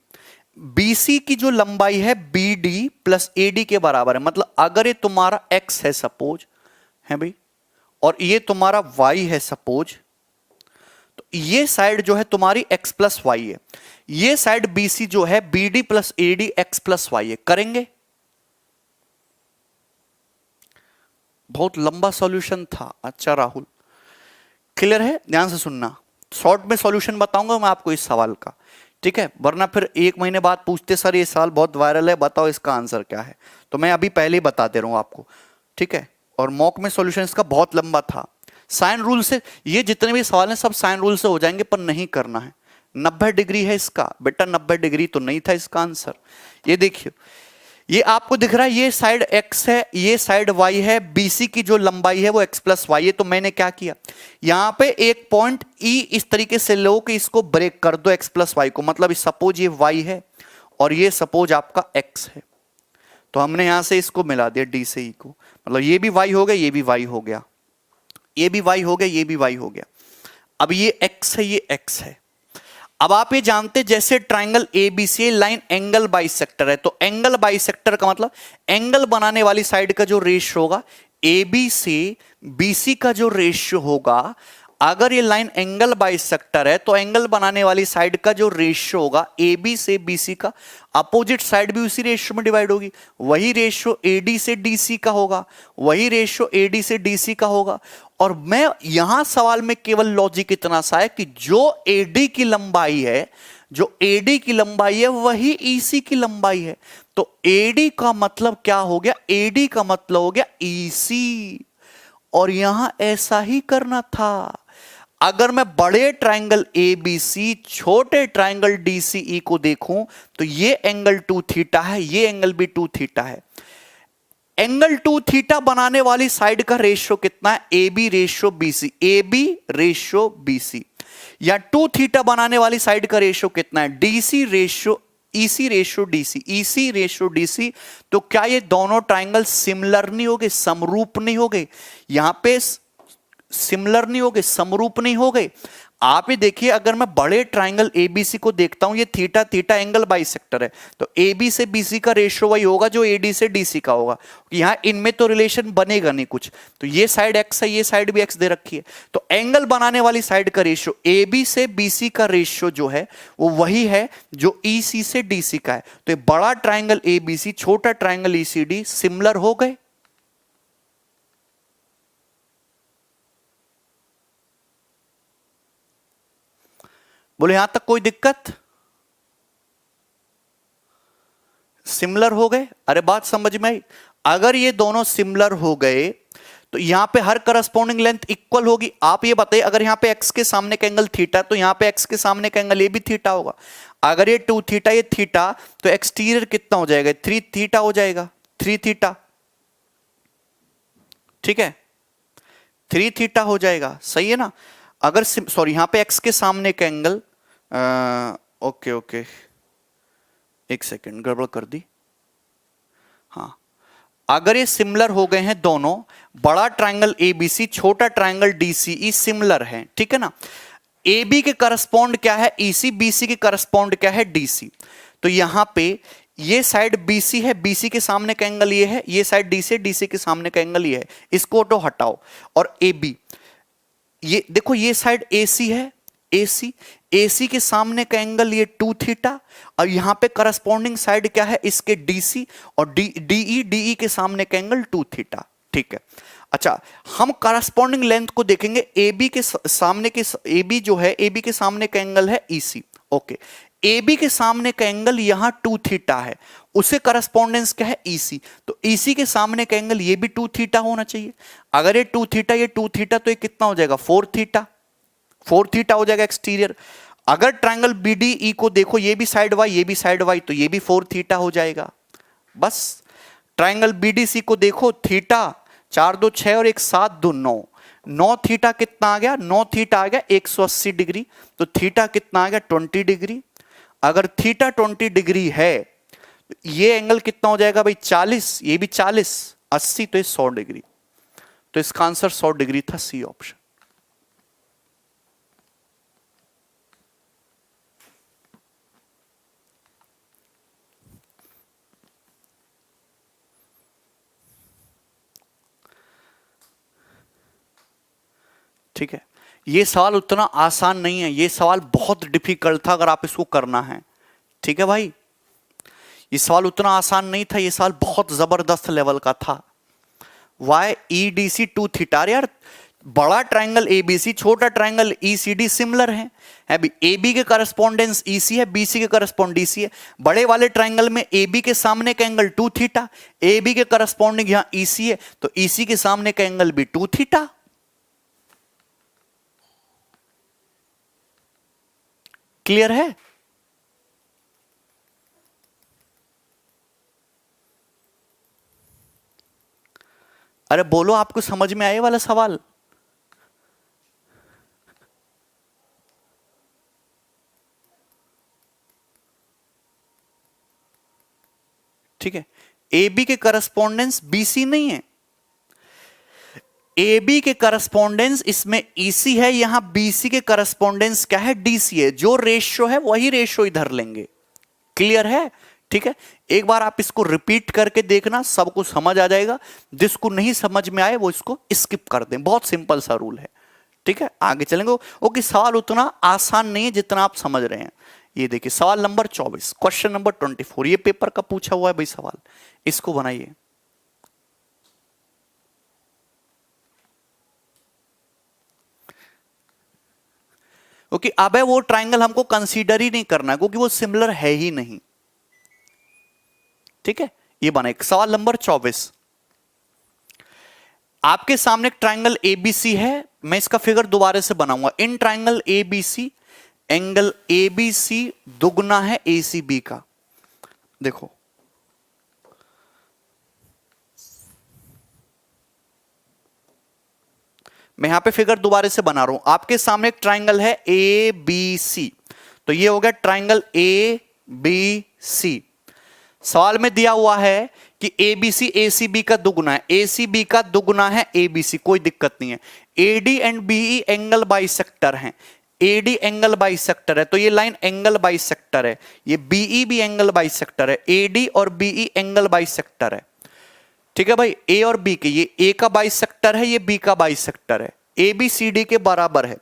BC की जो लंबाई है B D plus A D के बराबर है, मतलब अगर ये तुम्हारा एक्स है सपोज, है भाई, और ये तुम्हारा वाई है सपोज, तो ये साइड जो है तुम्हारी x प्लस वाई है, ये साइड BC जो है BD plus AD x plus Y है। करेंगे, बहुत लंबा सॉल्यूशन था। अच्छा राहुल, क्लियर है? ध्यान से सुनना, शॉर्ट में सॉल्यूशन बताऊंगा मैं आपको इस सवाल का, ठीक है, वरना फिर 1 महीने बाद पूछते सर ये सवाल बहुत वायरल है, बताओ इसका आंसर क्या है, तो मैं अभी पहले ही बता दे रहा हूं आपको, ठीक है। और मॉक में सॉल्यूशन इसका बहुत लंबा था, साइन रूल से ये जितने भी सवाल हैं सब साइन रूल से हो जाएंगे, पर नहीं करना है। 90 डिग्री है इसका बेटा, 90 डिग्री तो नहीं था इसका आंसर। ये देखिए, ये आपको दिख रहा है, ये साइड x है, ये साइड y है, BC की जो लंबाई है वो x प्लस वाई है। तो मैंने क्या किया, यहां पे एक पॉइंट E इस तरीके से लो कि इसको ब्रेक कर दो x प्लस वाई को, मतलब सपोज ये y है और ये सपोज आपका x है, तो हमने यहां से इसको मिला दिया D से E को, मतलब ये भी y हो गया, ये भी y हो गया, ये भी y हो गया, ये भी y हो गया। अब ये x है, ये x है। अब आप ये जानते जैसे triangle ABC line angle bisector है, तो एंगल बाइसेक्टर का मतलब एंगल बनाने वाली साइड का जो रेशियो होगा AB से BC का जो रेशियो होगा, अगर ये लाइन एंगल बाइसेक्टर है तो एंगल बनाने वाली साइड का जो रेशियो होगा AB से BC का, अपोजिट साइड भी उसी रेशियो में डिवाइड होगी, वही रेशियो AD से DC का होगा, वही रेशियो AD से DC का होगा। और मैं यहां सवाल में केवल लॉजिक इतना सा है कि जो AD की लंबाई है, जो AD की लंबाई है वही EC की लंबाई है, तो AD का मतलब क्या हो गया, AD का मतलब हो गया EC, और यहां ऐसा ही करना था। अगर मैं बड़े ट्राइंगल ABC छोटे ट्राइंगल DCE को देखूं तो ये एंगल 2 थीटा है, ये एंगल भी 2 थीटा है। एंगल 2 थीटा बनाने वाली साइड का रेशियो कितना है, AB ratio BC, AB ratio BC, या 2 थीटा बनाने वाली साइड का रेशियो कितना है, DC ratio EC ratio DC, EC ratio DC। तो क्या ये दोनों ट्राइंगल सिमिलर नहीं हो गए, समरूप नहीं हो गए? यहां पे सिमिलर नहीं हो गए, समरूप नहीं हो गए। आप ये देखिए, अगर मैं बड़े ट्राइंगल ABC को देखता हूं, ये थीटा थीटा एंगल बाइसेक्टर है, तो AB से BC का रेशियो वही होगा जो AD से DC का होगा। यहां इनमें तो रिलेशन बनेगा नहीं कुछ, तो ये साइड x है, ये साइड भी x दे रखी है, तो एंगल बनाने वाली साइड का रेशियो AB से BC का रेशियो जो है वो वही है जो EC से DC का है। तो ये बड़ा ट्राइंगल ABC छोटा ट्राइंगल ECD सिमिलर हो गए। बोले यहां तक कोई दिक्कत? सिमिलर हो गए? अरे बात समझ में आई? अगर ये दोनों सिमिलर हो गए तो यहां पे हर करस्पॉन्डिंग लेंथ इक्वल होगी। आप ये बताइए, अगर यहां पे x के सामने का एंगल थीटा, तो यहां पे x के सामने का एंगल ये भी थीटा होगा। अगर ये 2 थीटा ये थीटा, तो एक्सटीरियर कितना हो जाएगा, 3 थीटा हो जाएगा, 3 थीटा, ठीक है, 3 थीटा हो जाएगा, सही है ना। अगर सॉरी यहां पे x के सामने का एंगल ओके ओके, एक सेकेंड गड़बड़ कर दी। हाँ, अगर ये सिमिलर हो गए हैं दोनों, बड़ा ट्राइंगल ABC छोटा ट्राइंगल DCE सिमिलर है, ठीक है ना। AB के करस्पॉन्ड क्या है EC, BC के करस्पॉन्ड क्या है DC। तो यहां पे ये साइड BC है, BC के सामने का एंगल ये है, ये साइड DC है, DC के सामने का एंगल ये है, इसको तो हटाओ। और AB, ये देखो ये साइड AC है, AC, AC के सामने का एंगल ये 2 थीटा, और यहां पे करस्पॉन्डिंग साइड क्या है इसके DC, और DE के सामने का एंगल 2 थीटा। ठीक है, अच्छा हम करस्पॉन्डिंग लेंथ को देखेंगे, AB के सामने के AB जो है AB के सामने का एंगल है EC। ओके, AB के सामने का एंगल यहां 2 थीटा है, उसे करस्पॉन्डेंस क्या है EC, तो EC के सामने का एंगल ये भी 2 थीटा होना चाहिए। अगर ये 2 थीटा ये 2 थीटा तो ये कितना हो जाएगा 4 थीटा, 4 थीटा हो जाएगा एक्सटीरियर। अगर ट्रायंगल BDE को देखो, ये भी साइड वाई ये भी साइड वाई, तो ये भी 4 थीटा हो जाएगा। बस ट्रायंगल BDC को देखो, थीटा 4 2 6 और 1 7 2 9, 9 थीटा कितना आ गया, 9 थीटा आ गया 180 डिग्री, तो थीटा कितना आ गया 20 डिग्री। अगर थीटा 20 डिग्री है तो ये एंगल कितना हो जाएगा भाई 40, ये भी 40, 80, तो ये 100 डिग्री। तो इसका आंसर 100 डिग्री था, सी ऑप्शन। ठीक है, ये सवाल उतना आसान नहीं है, ये सवाल बहुत डिफिकल्ट था अगर आप इसको करना है। ठीक है भाई, ये सवाल उतना आसान नहीं था, ये सवाल बहुत जबरदस्त लेवल का था। YEDC 2 थीटा, यार बड़ा ट्रायंगल ABC, छोटा ट्रायंगल ECD सिमिलर है अभी AB के करस्पॉन्डेंस EC है, BC के करस्पॉन्ड DC है। बड़े वाले ट्रायंगल में AB के सामने का एंगल 2 थीटा, AB के करस्पॉन्डिंग यहां EC है, तो EC के सामने का एंगल भी 2 थीटा। क्लियर है? अरे बोलो, आपको समझ में आए वाला सवाल? ठीक है, AB के करस्पॉन्डेंस BC नहीं है, AB के करस्पॉन्डेंस इसमें EC है, यहां BC के करस्पॉन्डेंस क्या है DC है, जो रेशियो है वही रेशियो इधर लेंगे। क्लियर है? ठीक है, एक बार आप इसको रिपीट करके देखना, सबको समझ आ जाएगा। जिसको नहीं समझ में आए वो इसको स्किप कर दें, बहुत सिंपल सा रूल है। ठीक है, आगे चलेंगे। ओके, सवाल उतना आसान नहीं है जितना आप समझ रहे हैं। ये देखिए सवाल नंबर 24, क्वेश्चन नंबर 24, ये पेपर का पूछा हुआ है भाई सवाल, इसको बनाइए। क्योंकि अब है वो ट्रायंगल हमको कंसीडर ही नहीं करना, क्योंकि वो सिमिलर है ही नहीं। ठीक है, ये बना एक सवाल नंबर 24। आपके सामने एक ट्रायंगल ABC है, मैं इसका फिगर दोबारा से बनाऊंगा। In triangle ABC angle ABC दुगना है ACB का। देखो मैं यहां पे फिगर दोबारा से बना रहा हूं। आपके सामने एक ट्रायंगल है ABC, तो ये हो गया ट्रायंगल ABC। सवाल में दिया हुआ है कि ABC ACB का दुगुना है, ACB का दुगुना है ABC, कोई दिक्कत नहीं है। AD and BE angle bisector हैं, AD एंगल बाइसेक्टर है, तो ये लाइन एंगल बाइसेक्टर है, ये BE भी एंगल बाइसेक्टर है, AD और BE एंगल बाइसेक्टर है। ठीक है भाई, A और B के, ये A का बाइसेक्टर है, ये B का बाइसेक्टर है, ABCD के बराबर है।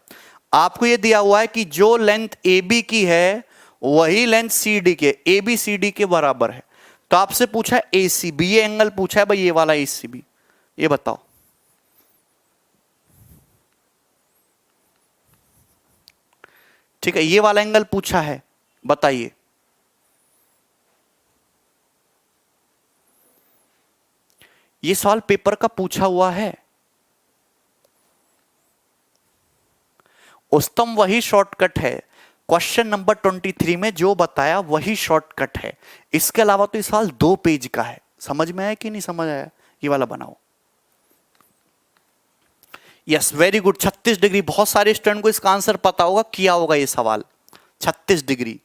आपको ये दिया हुआ है कि जो लेंथ AB की है वही लेंथ CD के, ABCD के बराबर है। तो आपसे पूछा है ACB, ये एंगल पूछा है भाई, ये वाला ACB, ये बताओ। ठीक है, ये वाला एंगल पूछा है, बताइए। ये सवाल पेपर का पूछा हुआ है। उस्तम वही शॉर्टकट है, क्वेश्चन नंबर 23 में जो बताया वही शॉर्टकट है। इसके अलावा तो ये सवाल 2 पेज का है। समझ में आया कि नहीं समझ आया? ये वाला बनाओ। Yes, very good, 36 degree. बहुत सारे स्टूडेंट को इसका आंसर पता होगा, किया होगा ये सवाल। 36 डिग्री।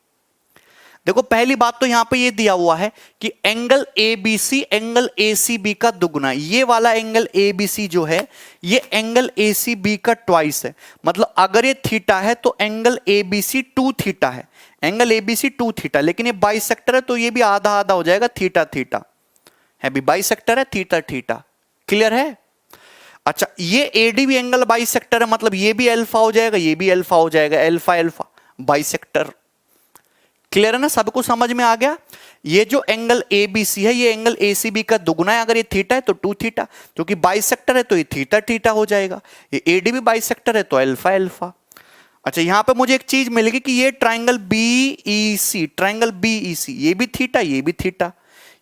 देखो पहली बात तो यहां पे ये दिया हुआ है कि एंगल ABC एंगल ACB का दुगुना, ये वाला एंगल ABC जो है ये एंगल ACB का ट्वाइस है। मतलब अगर ये थीटा है तो एंगल ABC 2 थीटा है, एंगल ABC 2 थीटा, लेकिन ये बाइसेक्टर है तो ये भी आधा आधा हो जाएगा, थीटा थीटा है भी, बाइसेक्टर है, थीटा थीटा। क्लियर है? अच्छा, ये एडी भी एंगल बाइसेक्टर है, मतलब ये भी अल्फा हो जाएगा, ये भी अल्फा हो जाएगा, अल्फा अल्फा बाइसेक्टर। क्लियर है ना, सबको समझ में आ गया। ये जो एंगल ए बी सी है, ये एंगल ए सी बी का दुगुना है। अगर ये थीटा है तो 2 थीटा, क्योंकि बाइसेक्टर है तो ये थीटा थीटा हो जाएगा। ये एडी भी बाइसेक्टर है तो अल्फा अल्फा। अच्छा, यहां पे मुझे एक चीज मिलेगी कि ये ट्राइंगल बी ई सी, ट्राइंगल बी ई सी, ये भी थीटा, ये भी थीटा,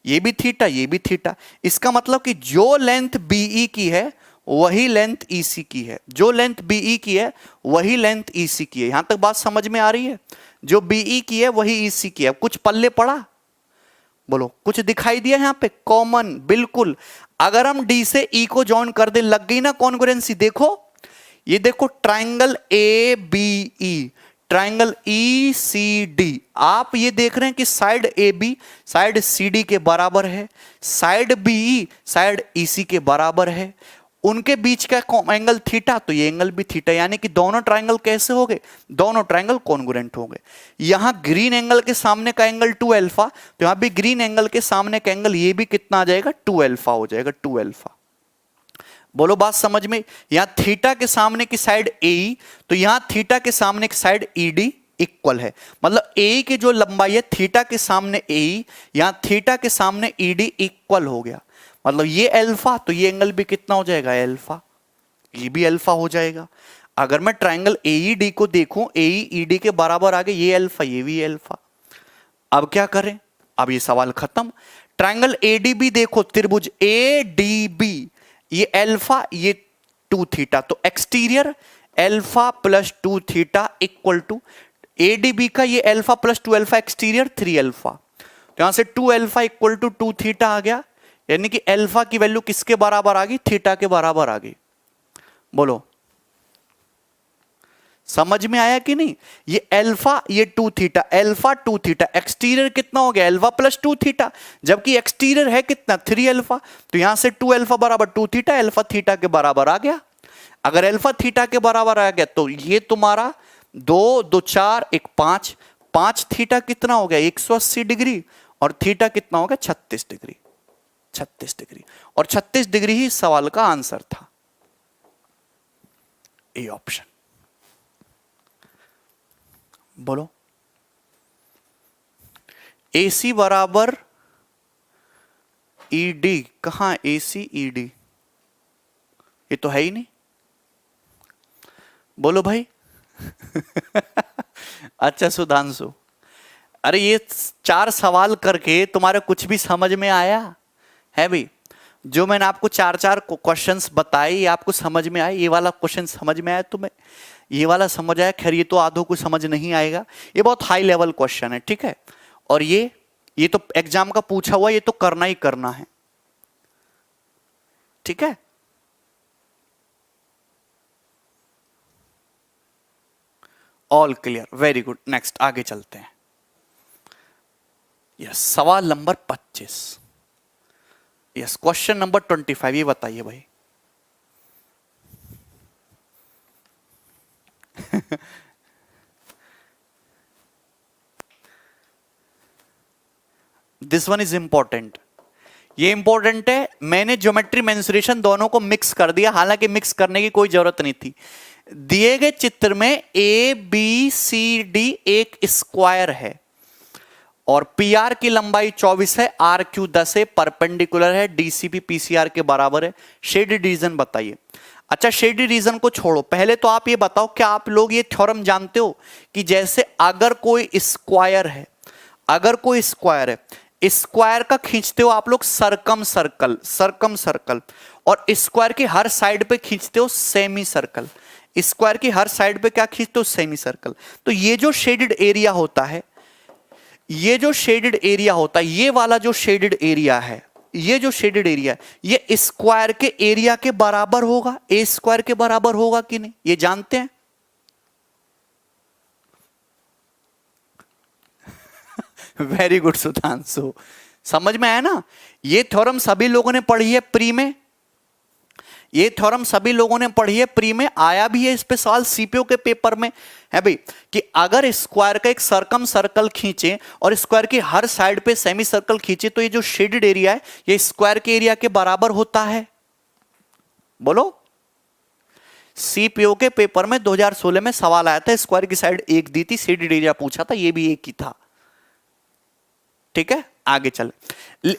ये भी थीटा, ये भी थीटा। इसका मतलब कि जो लेंथ बीई की है वही लेंथ ईसी की है, जो लेंथ बीई की है वही लेंथ ईसी की है। यहां तक बात समझ में आ रही है? जो बीई की है वही ईसी की है। कुछ पल्ले पड़ा? बोलो, कुछ दिखाई दिया यहां पे? कॉमन, बिल्कुल। अगर हम डी से ई को जॉइन कर दे, लग गई ना कॉन्ग्रुएंसी। देखो, ये देखो, triangle A B E, triangle E C D. आप ये देख रहे हैं कि side A B side C D के बराबर है, side B side E C के बराबर है। उनके बीच का एंगल थीटा, तो ये एंगल भी थीटा, यानी कि दोनों ट्राइंगल कैसे हो गए? दोनों ट्राइंगल कॉन्ग्रुएंट हो गए। यहां ग्रीन एंगल के सामने का एंगल 2 अल्फा, तो यहां भी ग्रीन एंगल के सामने का एंगल ये भी कितना आ जाएगा? 2 अल्फा हो जाएगा, 2 अल्फा। बोलो, बात समझ में? यहां थीटा के सामने की साइड ए, तो यहां थीटा के सामने की साइड ईडी इक्वल है। मतलब ए की जो लंबाई है थीटा के सामने ए, यहां थीटा के सामने ईडी इक्वल हो गया। मतलब ये अल्फा, तो ये एंगल भी कितना हो जाएगा? अल्फा। ये भी अल्फा हो जाएगा। अगर मैं ट्राइंगल एईडी को देखूं, एईडी के बराबर आ गया, ये अल्फा, ये भी अल्फा। अब क्या करें? अब ये सवाल खत्म। ट्राइंगल एडीबी देखो, त्रिभुज एडीबी, ये अल्फा, ये 2 थीटा, तो exterior alpha plus 2 theta equal to ADB का ये alpha plus 2 alpha, exterior 3 alpha. तो यहां से 2 अल्फा इक्वल टू 2 थीटा आ गया, यानी कि अल्फा की वैल्यू किसके बराबर आ गई? थीटा के बराबर आ गई। बोलो, समझ में आया कि नहीं? ये अल्फा, ये 2 थीटा, अल्फा 2 थीटा, एक्सटीरियर कितना हो गया? अल्फा प्लस 2 थीटा, जबकि एक्सटीरियर है कितना? 3 अल्फा। तो यहां से 2 अल्फा बराबर 2 थीटा, अल्फा थीटा के बराबर आ गया। अगर अल्फा थीटा के बराबर आ गया तो ये तुम्हारा 2 2 4 1 5, 5 थीटा कितना हो गया? 180 डिग्री, और थीटा कितना हो गया? 36 डिग्री, 36 डिग्री। और 36 डिग्री ही सवाल का आंसर था, ए ऑप्शन। बोलो, AC बराबर ED, कहां AC ED? ये तो है ही नहीं। बोलो भाई। अच्छा सुधांशु, अरे ये 4 सवाल करके तुम्हारे कुछ भी समझ में आया है भाई? जो मैंने आपको 4 क्वेश्चंस बताए, ये आपको समझ में आए? ये वाला क्वेश्चन समझ में आया तुम्हें? ये वाला समझ आया? खैर, ये तो आधों को समझ नहीं आएगा, ये बहुत हाई लेवल क्वेश्चन है, ठीक है। और ये तो एग्जाम का पूछा हुआ, ये तो करना ही करना है, ठीक है। All clear, very good. Next आगे चलते हैं। यस, सवाल नंबर 25। यस, क्वेश्चन नंबर 25, ये बताइए भाई। दिस वन इज इंपॉर्टेंट, ये इंपॉर्टेंट है। मैंने ज्योमेट्री मेंसुरेशन दोनों को मिक्स कर दिया, हालांकि मिक्स करने की कोई जरूरत नहीं थी। दिए गए चित्र में ए बी सी डी एक स्क्वायर है और पी आर की लंबाई 24 है, आर क्यू 10 है, परपेंडिकुलर है, डीसीपी पीसीआर के बराबर है। शेडेड रीजन बताइए। अच्छा, शेडेड रीजन को छोड़ो, पहले तो आप ये बताओ, क्या आप लोग ये थ्योरम जानते हो कि जैसे अगर कोई स्क्वायर है, अगर कोई स्क्वायर है, स्क्वायर का खींचते हो आप लोग सर्कम सर्कल, सर्कम सर्कल, और स्क्वायर की हर साइड पे खींचते हो सेमी सर्कल। स्क्वायर की हर साइड पे क्या खींचते हो? Semi circle. तो ये जो शेडेड एरिया होता है, ये जो शेडेड एरिया होता है, ये वाला जो शेडेड एरिया है, ये जो शेडेड एरिया है, ये स्क्वायर के एरिया के बराबर होगा, ए स्क्वायर के बराबर होगा कि नहीं, ये जानते हैं? वेरी गुड सुधांशु, समझ में आया ना? ये थ्योरम सभी लोगों ने पढ़ी है प्री में, ये थ्योरम सभी लोगों ने पढ़ी है प्री में, आया भी है इस पे सवाल सीपीओ के पेपर में, है भाई, कि अगर स्क्वायर का एक सर्कम सर्कल खींचे और स्क्वायर की हर साइड पे सेमी सर्कल खींचे तो ये जो शेडेड एरिया है ये स्क्वायर के एरिया के बराबर होता है। बोलो, सीपीओ के पेपर में 2016 में सवाल आया था, स्क्वायर की साइड एक दी थी, सीडी एरिया पूछा था, ये भी एक ही था। ठीक है, आगे चल।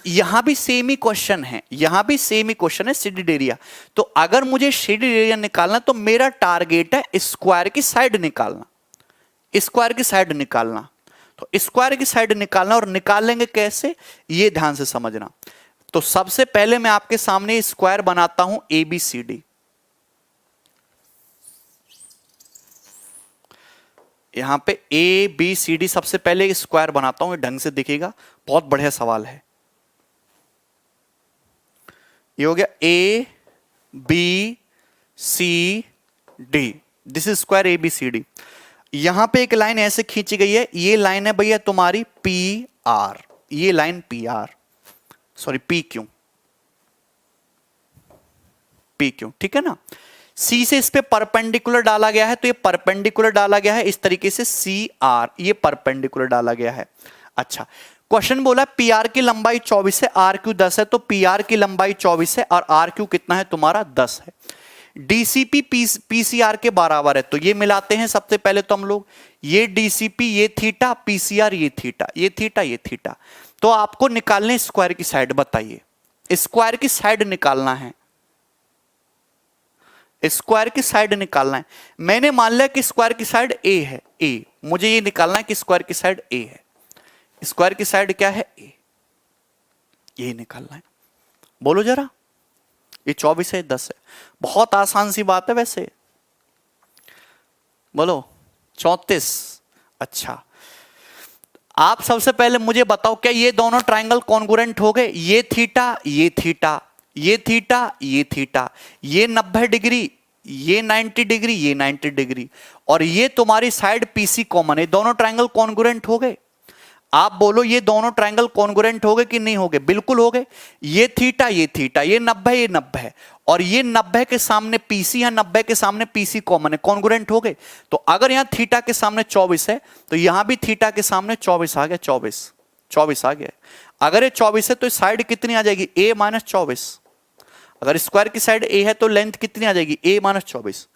यहां भी सेम ही क्वेश्चन है, यहां भी सेम ही क्वेश्चन है, सीडी एरिया। तो अगर मुझे सीडी एरिया निकालना तो मेरा टारगेट है स्क्वायर की साइड निकालना, स्क्वायर की साइड निकालना। तो स्क्वायर की साइड निकालना, और निकाल लेंगे कैसे, ये ध्यान से समझना। तो सबसे पहले मैं आपके सामने स्क्वायर बनाता हूं ABCD। यहां पे ABCD सबसे पहले स्क्वायर बनाता हूं, ये ढंग से दिखेगा, बहुत बढ़िया सवाल है। ये हो गया ABCD, this is square ABCD। यहां पे एक लाइन ऐसे खींची गई है, ये लाइन है भैया तुम्हारी PR, ये लाइन PR, सॉरी PQ, ठीक है ना। C से इस पे परपेंडिकुलर डाला गया है, तो ये परपेंडिकुलर डाला गया है इस तरीके से, CR, ये परपेंडिकुलर डाला गया है। अच्छा, क्वेश्चन बोला PR की लंबाई 24 है, RQ 10 है, तो PR की लंबाई 24 है और RQ कितना है तुम्हारा 10 है। DCP PCR के बराबर है, तो ये मिलाते हैं सबसे पहले तो हम लोग, ये DCP ये थीटा, PCR ये थीटा, ये थीटा ये थीटा। तो आपको निकालने स्क्वायर की साइड, बताइए स्क्वायर की साइड निकालना है, स्क्वायर की साइड निकालना है। मैंने मान लिया कि स्क्वायर की साइड A है, A, मुझे ये निकालना है कि स्क्वायर की साइड A है, स्क्वायर की साइड क्या है A, ये निकालना है। बोलो जरा, ये 24 है 10 है, बहुत आसान सी बात है वैसे, बोलो 34। अच्छा, आप सबसे पहले मुझे बताओ, क्या ये दोनों ट्रायंगल कॉन्ग्रुएंट हो गए, ये थीटा ये थीटा, ये थीटा ये थीटा, ये 90 डिग्री, ये 90 डिग्री, ये 90 डिग्री, और ये तुम्हारी साइड PC कॉमन है, दोनों ट्रायंगल कॉन्ग्रुएंट हो गए। आप बोलो ये दोनों ट्रायंगल कॉन्ग्रुएंट हो गए कि नहीं हो गए, बिल्कुल हो गए। ये थीटा ये थीटा, ये 90 ये 90 है, और ये 90 के सामने PC है, 90 के सामने PC कॉमन है, कॉन्ग्रुएंट हो गए। तो अगर यहां थीटा के सामने 24 है, तो यहां भी थीटा के सामने 24 आ गया, 24 आ गया। अगर ये 24 है तो साइड कितनी आ जाएगी, A माइनस 24। अगर स्क्वायर की साइड A है तो लेंथ कितनी आ जाएगी, A माइनस 24।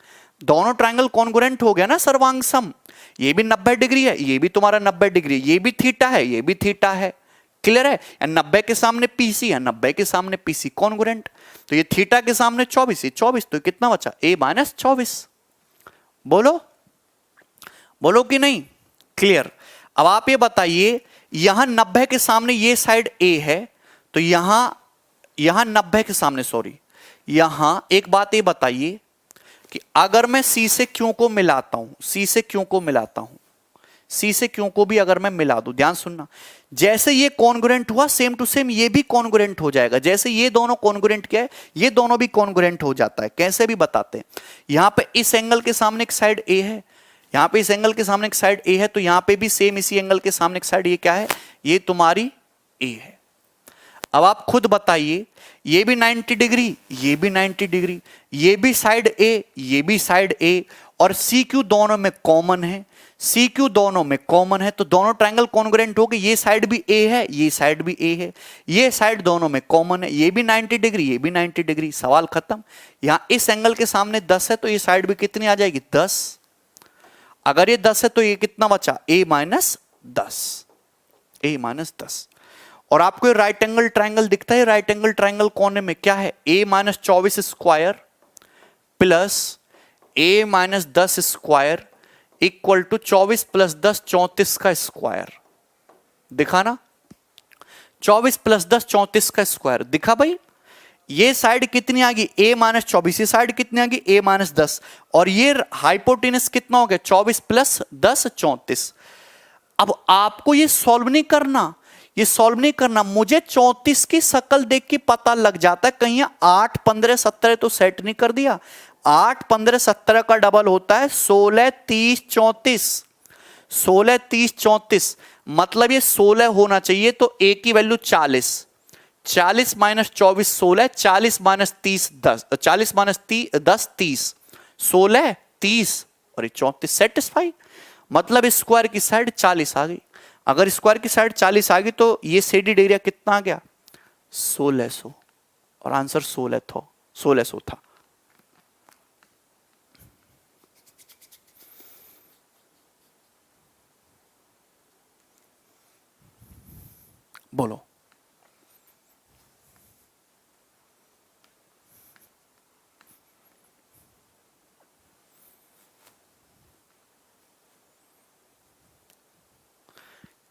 दोनों ट्रायंगल कॉन्ग्रुएंट हो गया ना सर्वांग सम, ये भी 90 डिग्री है, ये भी तुम्हारा 90 डिग्री, ये भी थीटा है, ये भी थीटा है, क्लियर है। 90 के सामने PC है, 90 के सामने PC कॉन्ग्रुएंट, तो ये थीटा के सामने 24, ये 24, तो कितना बचा, A माइनस 24। बोलो बोलो कि नहीं, क्लियर। अब आप ये बताइए, यहां 90 के सामने ये साइड A है, तो यहां 90 के सामने, सॉरी, यहां एक बात ये बताइए कि अगर मैं C से Q को मिलाता हूं, C से Q को मिलाता हूं, C से Q को भी अगर मैं मिला दूं, ध्यान सुनना, जैसे ये कॉन्ग्रुएंट हुआ सेम टू सेम ये भी कॉन्ग्रुएंट हो जाएगा। जैसे ये दोनों कॉन्ग्रुएंट क्या है, ये दोनों भी कॉन्ग्रुएंट हो जाता है। कैसे भी बताते हैं, यहां पे इस एंगल के सामने एक साइड A है, यहां पे इस एंगल के सामने एक साइड A है, तो यहां पे भी सेम इसी एंगल के सामने एक साइड ये क्या है, ये तुम्हारी A है। अब आप खुद बताइए, ये भी 90 डिग्री, ये भी 90 डिग्री, ये भी साइड A, ये भी साइड A, और CQ दोनों में कॉमन है, CQ दोनों में कॉमन है, तो दोनों ट्रायंगल कॉन्ग्रुएंट हो गए। ये साइड भी A है, ये साइड भी A है, ये साइड दोनों में कॉमन है, ये भी 90 डिग्री, ये भी 90 डिग्री, सवाल खत्म। यहां इस एंगल के सामने 10 है, तो ये साइड भी कितनी आ जाएगी, 10। अगर ये 10 है तो ये कितना बचा, A माइनस 10, A माइनस 10। और आपको ये राइट एंगल ट्रायंगल दिखता है, राइट एंगल ट्रायंगल कोने में क्या है, A minus 24 square plus A minus 10 square equal to 24 plus 10 34 का स्क्वायर। दिखा ना, 24 प्लस 10 34 का स्क्वायर दिखा भाई। ये साइड कितनी आ गई, A माइनस 24, ये साइड कितनी आ गई, A माइनस 10, और ये हाइपोटेनस कितना हो गया, 24 प्लस 10 34। अब आपको ये सॉल्व नहीं करना, ये सॉल्व नहीं करना, मुझे 34 की शक्ल देख के पता लग जाता है, कहीं 8 15 17 तो सेट नहीं कर दिया। 8 15 17 का डबल होता है 16 30 34, 16 30 34, मतलब ये 16 होना चाहिए, तो A की वैल्यू 40, 40 माइनस 24 16, 40 माइनस 30 10, 40 माइनस 10 30, 16 30 और ये 34, सेटिस्फाई। मतलब स्क्वायर की साइड 40 आ गई। अगर स्क्वायर की साइड 40 आ गई तो ये सेडेड एरिया कितना आ गया, 1600, और आंसर 1600 था। बोलो।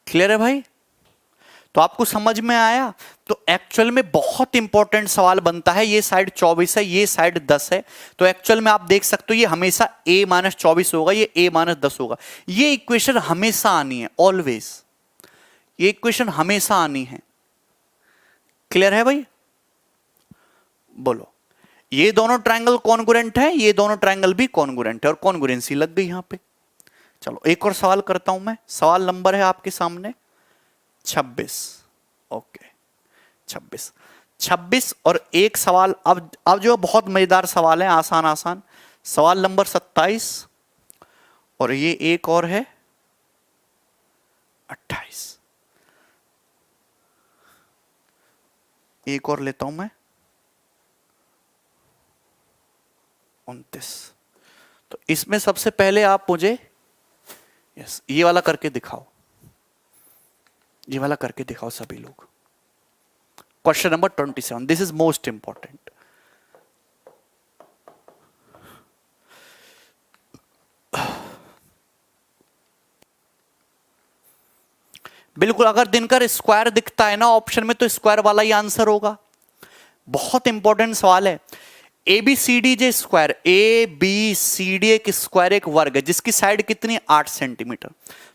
क्लियर है भाई? तो आपको समझ में आया? तो एक्चुअल में बहुत इंपॉर्टेंट सवाल बनता है। ये साइड 24 है, ये साइड 10 है, तो एक्चुअल में आप देख सकते हो ये हमेशा a माइनस 24 होगा, ये a माइनस 10 होगा। ये इक्वेशन हमेशा आनी है, ऑलवेज। ये इक्वेशन हमेशा आनी है। क्लियर है भाई? बोलो। ये दोनों ट्रायंगल कॉन्ग्रुएंट है, ये दोनों ट्रायंगल भी कॉन्ग्रुएंट है, और कॉन्ग्रुएंसी लग गई यहां पे। चलो एक और सवाल करता हूं मैं। सवाल नंबर है आपके सामने 26। ओके 26 और एक सवाल अब जो बहुत मजेदार सवाल है, आसान आसान। सवाल नंबर 27 और ये एक और है 28। एक और लेता हूं मैं 29। तो इसमें सबसे पहले आप मुझे ये वाला करके दिखाओ, ये वाला करके दिखाओ सभी लोग। Question number 27, this is most important. बिल्कुल, अगर दिनकर स्क्वायर दिखता है ना ऑप्शन में, तो स्क्वायर वाला ही आंसर होगा। बहुत इंपॉर्टेंट सवाल है। ABCD जे स्क्वायर, ABCD एक स्क्वायर, एक वर्ग है जिसकी साइड कितनी, 8 सेंटीमीटर।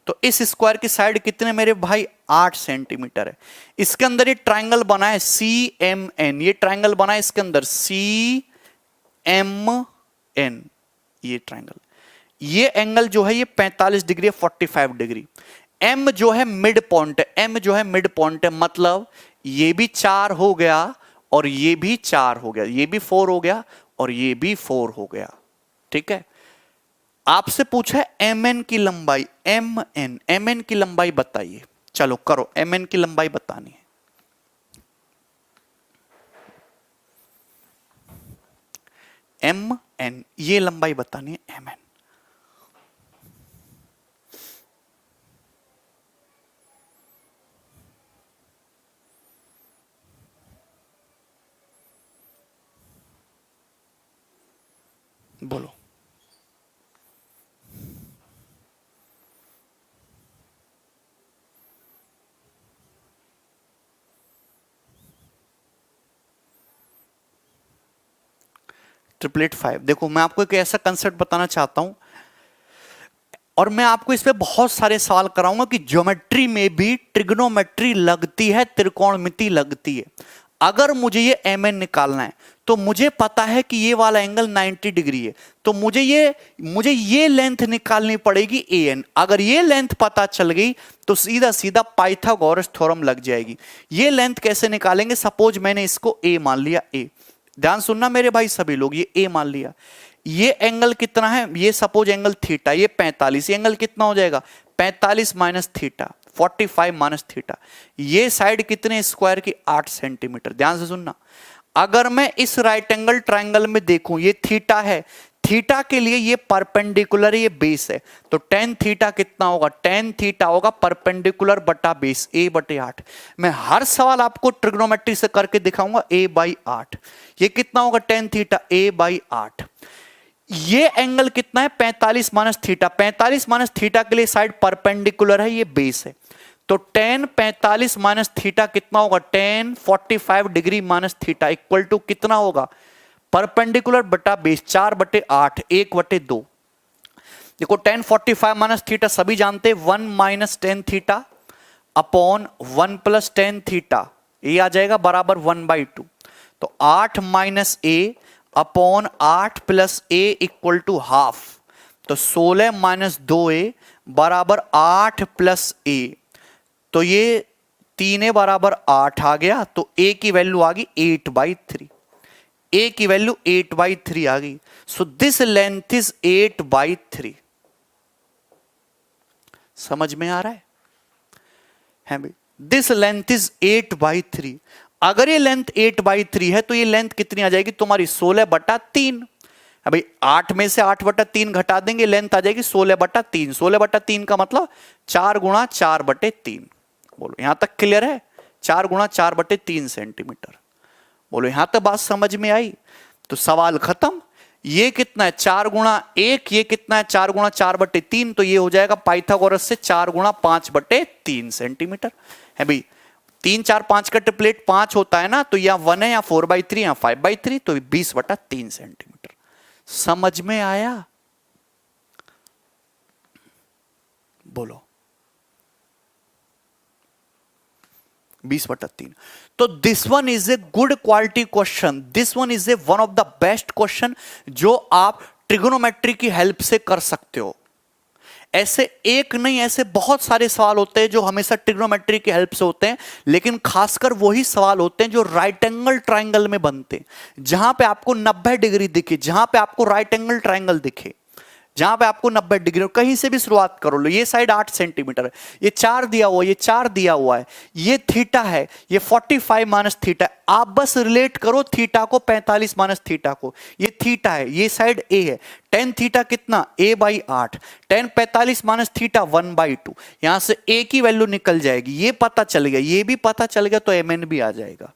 तो इस स्क्वायर की साइड कितने मेरे भाई, 8 सेंटीमीटर है। इसके अंदर ये ट्राइंगल बना है CMN, ये ट्राइंगल बना है इसके अंदर CMN, ये ट्राइंगल। ये एंगल जो है ये 45 डिग्री है, 45 डिग्री। M जो है मिड पॉइंट है, M जो है मिड पॉइंट है, मतलब ये भी 4 हो गया और ये भी 4 हो गया, ये भी 4 हो गया और ये भी 4 हो गया। ठीक है, आपसे पूछा है MN की लंबाई, MN की लंबाई बताइए। चलो करो, MN की लंबाई बतानी है। MN, ये लंबाई बतानी है MN। बोलो। ट्रिपलेट 5। देखो मैं आपको एक ऐसा कंसेप्ट बताना चाहता हूं, और मैं आपको इस पे बहुत सारे सवाल कराऊंगा कि ज्योमेट्री में भी ट्रिग्नोमेट्री लगती है, त्रिकोणमिति लगती है। अगर मुझे ये MN निकालना है तो मुझे पता है कि ये वाला एंगल 90 डिग्री है, तो मुझे ये लेंथ निकालनी पड़ेगी AN। अगर ये लेंथ पता चल गई तो सीधा सीधा पाइथागोरस थ्योरम लग जाएगी। ये लेंथ कैसे निकालेंगे? सपोज मैंने इसको A मान लिया, A, ध्यान सुनना मेरे भाई सभी लोग, ये A मान लिया। ये एंगल कितना है? ये सपोज एंगल थीटा, ये 45। ये एंगल कितना हो जाएगा? 45 माइनस थीटा, 45 माइनस थीटा। ये साइड कितने स्क्वायर की? 8 सेंटीमीटर। ध्यान से सुनना, अगर मैं इस राइट एंगल ट्राइंगल में देखूं, ये थीटा है, थीटा के लिए ये परपेंडिकुलर, ये बेस है, तो tan थीटा कितना होगा? tan थीटा होगा परपेंडिकुलर बटा बेस, a बटे 8। मैं हर सवाल आपको ट्रिग्नोमेट्री से करके दिखाऊंगा, a/8। ये कितना होगा tan थीटा? a/8। ये एंगल कितना है? 45 माइनस थीटा। 45 माइनस थीटा के लिए साइड परपेंडिकुलर है, ये बेस है, तो tan 45 माइनस थीटा कितना होगा? tan 45 degree minus theta equal to कितना होगा? परपेंडिकुलर बटा बेस, 4/8, 1/2। देखो tan 45 माइनस थीटा सभी जानते हैं, 1 minus tan theta upon 1 plus tan theta, ये आ जाएगा बराबर 1/2। तो 8 minus a upon 8 plus a equal to half, तो 16 माइनस 2a बराबर 8 प्लस a, तो ये 3a बराबर 8 आ गया, तो a की वैल्यू आ गई 8/3। a की वैल्यू 8/3 आ गई। So this length is 8/3। समझ में आ रहा है भाई? This length is 8/3। अगर ये लेंथ 8/3 है तो ये लेंथ कितनी आ जाएगी तुम्हारी? 16/3। भाई 8 में से 8/3 घटा देंगे, लेंथ आ जाएगी 16/3। 16/3 का मतलब 4 गुणा 4/3। बोलो यहां तक क्लियर है? 4 × 4/3 सेंटीमीटर। बोलो यहां तक बात समझ में आई? तो सवाल खत्म। ये कितना है 4 × 1, ये कितना है 4 × 4/3, तो ये हो जाएगा पाइथागोरस से 4 × 5/3 सेंटीमीटर है भाई। 3 4 5 का ट्रिपलेट 5 होता है ना, तो या 1 है या 4/3 या 5/3, तो 20/3 सेंटीमीटर। समझ में आया? बोलो 20/3। तो this one is a good quality question, this one is a one of the best question जो आप ट्रिगोनोमेट्री की हेल्प से कर सकते हो। ऐसे एक नहीं, ऐसे बहुत सारे सवाल होते हैं जो हमेशा ट्रिगोनोमेट्री की हेल्प से होते हैं, लेकिन खासकर वही सवाल होते हैं जो राइट एंगल ट्राइंगल में बनते हैं, जहां पे आपको 90 डिग्री दिखे, जहां पे आपको राइट एंगल ट्राइंगल दिखे, जहां पे आपको 90 डिग्री, कहीं से भी शुरुआत करो लो। ये साइड 8 सेंटीमीटर है, ये 4 दिया हुआ, ये 4 दिया हुआ है, ये थीटा है, ये 45 माइनस थीटा है। आप बस रिलेट करो थीटा को 45 माइनस थीटा को। ये थीटा है, ये साइड ए है, टेन थीटा कितना a/8, टेन 45 माइनस थीटा 1/2। यहां से ए की वैल्यू निकल जाएगी, ये पता चल गया, ये भी पता चल गया, तो mn भी आ जाएगा।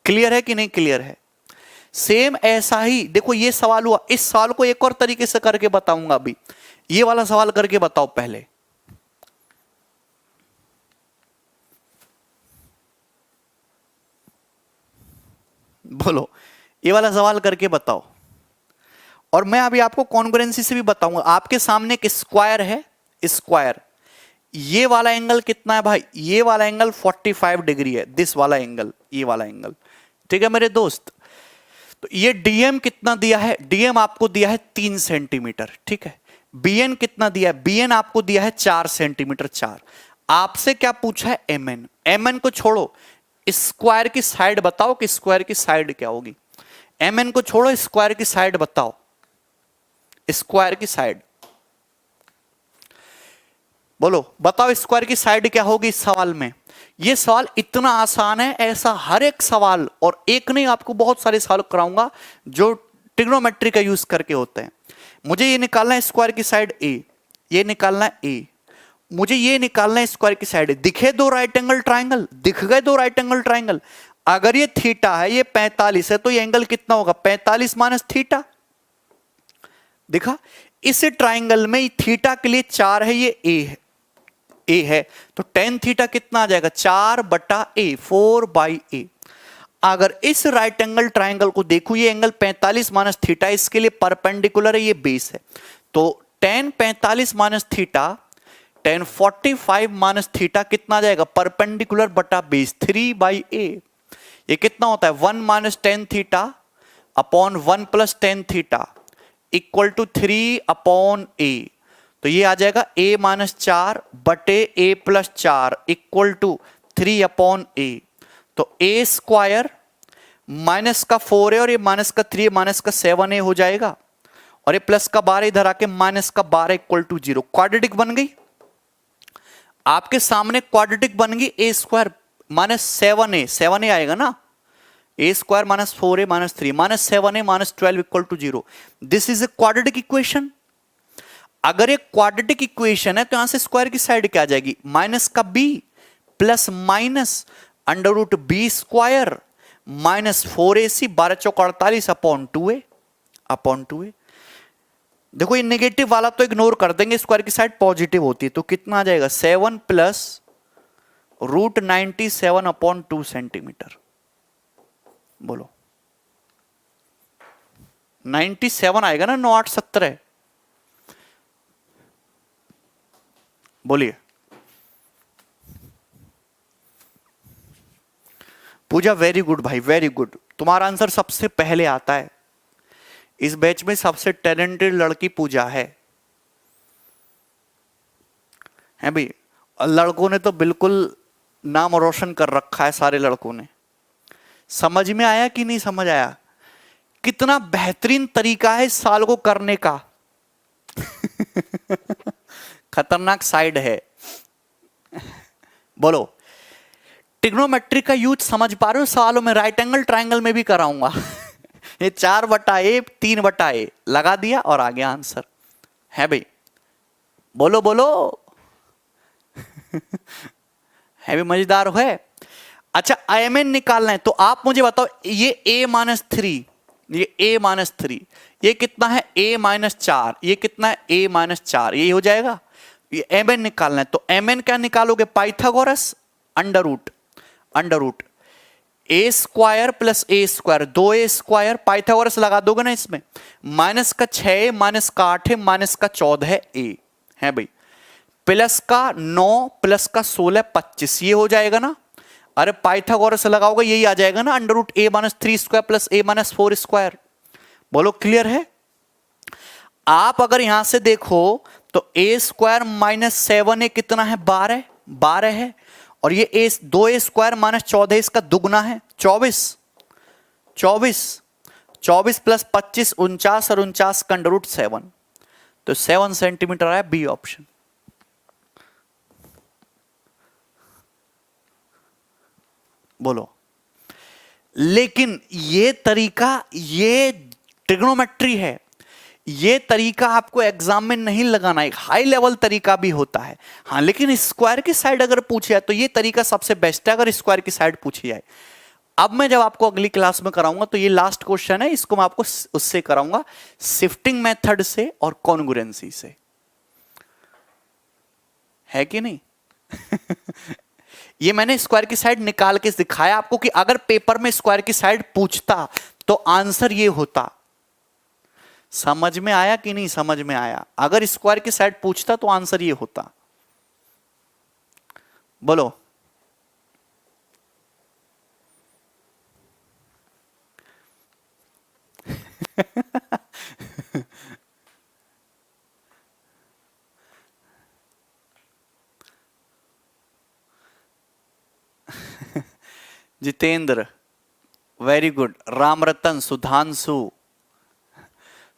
क्लियर है कि नहीं क्लियर है? सेम ऐसा ही देखो ये सवाल हुआ, इस सवाल को एक और तरीके से करके बताऊंगा अभी। ये वाला सवाल करके बताओ पहले। बोलो ये वाला सवाल करके बताओ, और मैं अभी आपको कॉन्ग्रुएंसी से भी बताऊंगा। आपके सामने एक स्क्वायर है, स्क्वायर, ये वाला एंगल कितना है भाई? ये वाला एंगल 45 डिग्री है, दिस वाला एंगल, ये वाला एंगल, ठीक है मेरे दोस्त। तो ये डीएम कितना दिया है? डीएम आपको दिया है 3 सेंटीमीटर, ठीक है। बीएन कितना दिया है? बीएन आपको दिया है 4 सेंटीमीटर, 4। आपसे क्या पूछा है? एमएन। एमएन को छोड़ो, स्क्वायर की साइड बताओ कि स्क्वायर की साइड क्या होगी। एमएन को छोड़ो, स्क्वायर की साइड बताओ, स्क्वायर की साइड बोलो, बताओ स्क्वायर की साइड क्या होगी इस सवाल में। ये सवाल इतना आसान है, ऐसा हर एक सवाल, और एक नहीं आपको बहुत सारे सवाल कराऊंगा जो ट्रिग्नोमेट्री का यूज करके होते हैं। मुझे ये निकालना है स्क्वायर की साइड ए, ये निकालना है ए, मुझे ये निकालना है स्क्वायर की साइड ए। दिखे दो राइट एंगल ट्राइंगल, दिख गए दो राइट एंगल ट्राइंगल। अगर ये थीटा है, ये 45 है, तो ये एंगल कितना होगा? 45 माइनस थीटा। दिखा? इस ट्राइंगल में थीटा के लिए 4 है, ये ए है, ए है, तो टेन थीटा कितना आ जाएगा? 4/a, 4/a। अगर इस राइट एंगल ट्राइंगल को देखो, ये एंगल 45 माइनस थीटा, इसके लिए परपेंडिकुलर है, ये बेस है, तो ten 45 minus theta, ten 45 minus theta कितना आ जाएगा? परपेंडिकुलर बटा बेस, 3/a। ये कितना होता है? 1 minus tan theta upon 1 plus tan theta equal to 3/a। तो ये आ जाएगा a माइनस 4 बटे a plus 4 equal to 3/a। तो a स्क्वायर माइनस का 4 है, और ये माइनस का 3, माइनस का 7a हो जाएगा, और ये प्लस का 12 इधर आके माइनस का 12 इक्वल टू 0। क्वाड्रेटिक बन गई आपके सामने, क्वाड्रेटिक बन गई। a स्क्वायर माइनस 7a आएगा ना, a square minus 4a minus 3 minus 7a minus 12 equal to 0। This is a quadratic equation. अगर ये क्वाड्रेटिक इक्वेशन है तो यहां से स्क्वायर की साइड क्या आ जाएगी? माइनस का b plus minus under root B square minus 4ac 12 चौक 48 अपॉन 2a। देखो ये नेगेटिव वाला तो इग्नोर कर देंगे, स्क्वायर की साइड पॉजिटिव होती है, तो कितना आ जाएगा? 7 प्लस रूट 97 अपॉन 2 सेंटीमीटर। बोलो 97 आएगा ना, 9 8 17। बोलिए पूजा, वेरी गुड भाई, वेरी गुड। तुम्हारा आंसर सबसे पहले आता है। इस बैच में सबसे टैलेंटेड लड़की पूजा है भाई। लड़कों ने तो बिल्कुल नाम रोशन कर रखा है, सारे लड़कों ने। समझ में आया कि नहीं समझ आया? कितना बेहतरीन तरीका है इस साल को करने का। खतरनाक साइड है। बोलो ट्रिग्नोमेट्री का यूज समझ पा रहे हो? सवालों में राइट एंगल ट्राइंगल में भी कराऊंगा। ये 4/a 3/a लगा दिया और आ गया आंसर है भाई। बोलो बोलो है भी मजेदार है। अच्छा mn निकालना है तो आप मुझे बताओ, ये a-3, ये a-3, ये कितना है a-4, ये कितना है a-4, ये हो जाएगा। ये mn निकालना है तो mn क्या निकालोगे, पाइथागोरस अंडर रूट ए स्क्वायर प्लस ए स्क्वायर, 2a² पाइथागोरस लगा दोगे ना इसमें, माइनस का 6 माइनस का 8 माइनस का 14 a है भाई, प्लस का 9 प्लस का 16 25, ये हो जाएगा ना। अरे पाइथागोरस लगाओगे यही आ जाएगा ना, √a-3² प्लस a-4²। बोलो क्लियर है। आप अगर यहां से देखो तो a² माइनस 7a कितना है, 12 है, और ये 2a² माइनस 14 इसका दुगना है 24 प्लस 25 49, और 49 का √7, तो 7 सेंटीमीटर आया बी ऑप्शन। बोलो। लेकिन ये तरीका, ये ट्रिग्नोमेट्री है, ये तरीका आपको एग्जाम में नहीं लगाना, एक हाई लेवल तरीका भी होता है। हाँ लेकिन स्क्वायर की साइड अगर पूछी जाए तो ये तरीका सबसे बेस्ट है, अगर स्क्वायर की साइड पूछी जाए। अब मैं जब आपको अगली क्लास में कराऊंगा तो ये लास्ट क्वेश्चन है, इसको मैं आपको उससे कराऊंगा, शिफ्टिंग मेथड से और कॉन्ग्रुएंसी से, है कि नहीं। ये मैंने स्क्वायर की साइड निकाल के दिखाया आपको कि अगर पेपर में स्क्वायर की साइड पूछता तो आंसर ये होता। समझ में आया कि नहीं समझ में आया, अगर स्क्वायर की साइड पूछता तो आंसर ये होता। बोलो। Jitendra very good, Ramratan, Sudhanshu,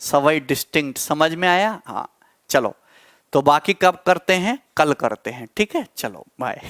Sawai distinct, समझ में आया। हाँ चलो, तो बाकी कब करते हैं, कल करते हैं, ठीक है, चलो बाय।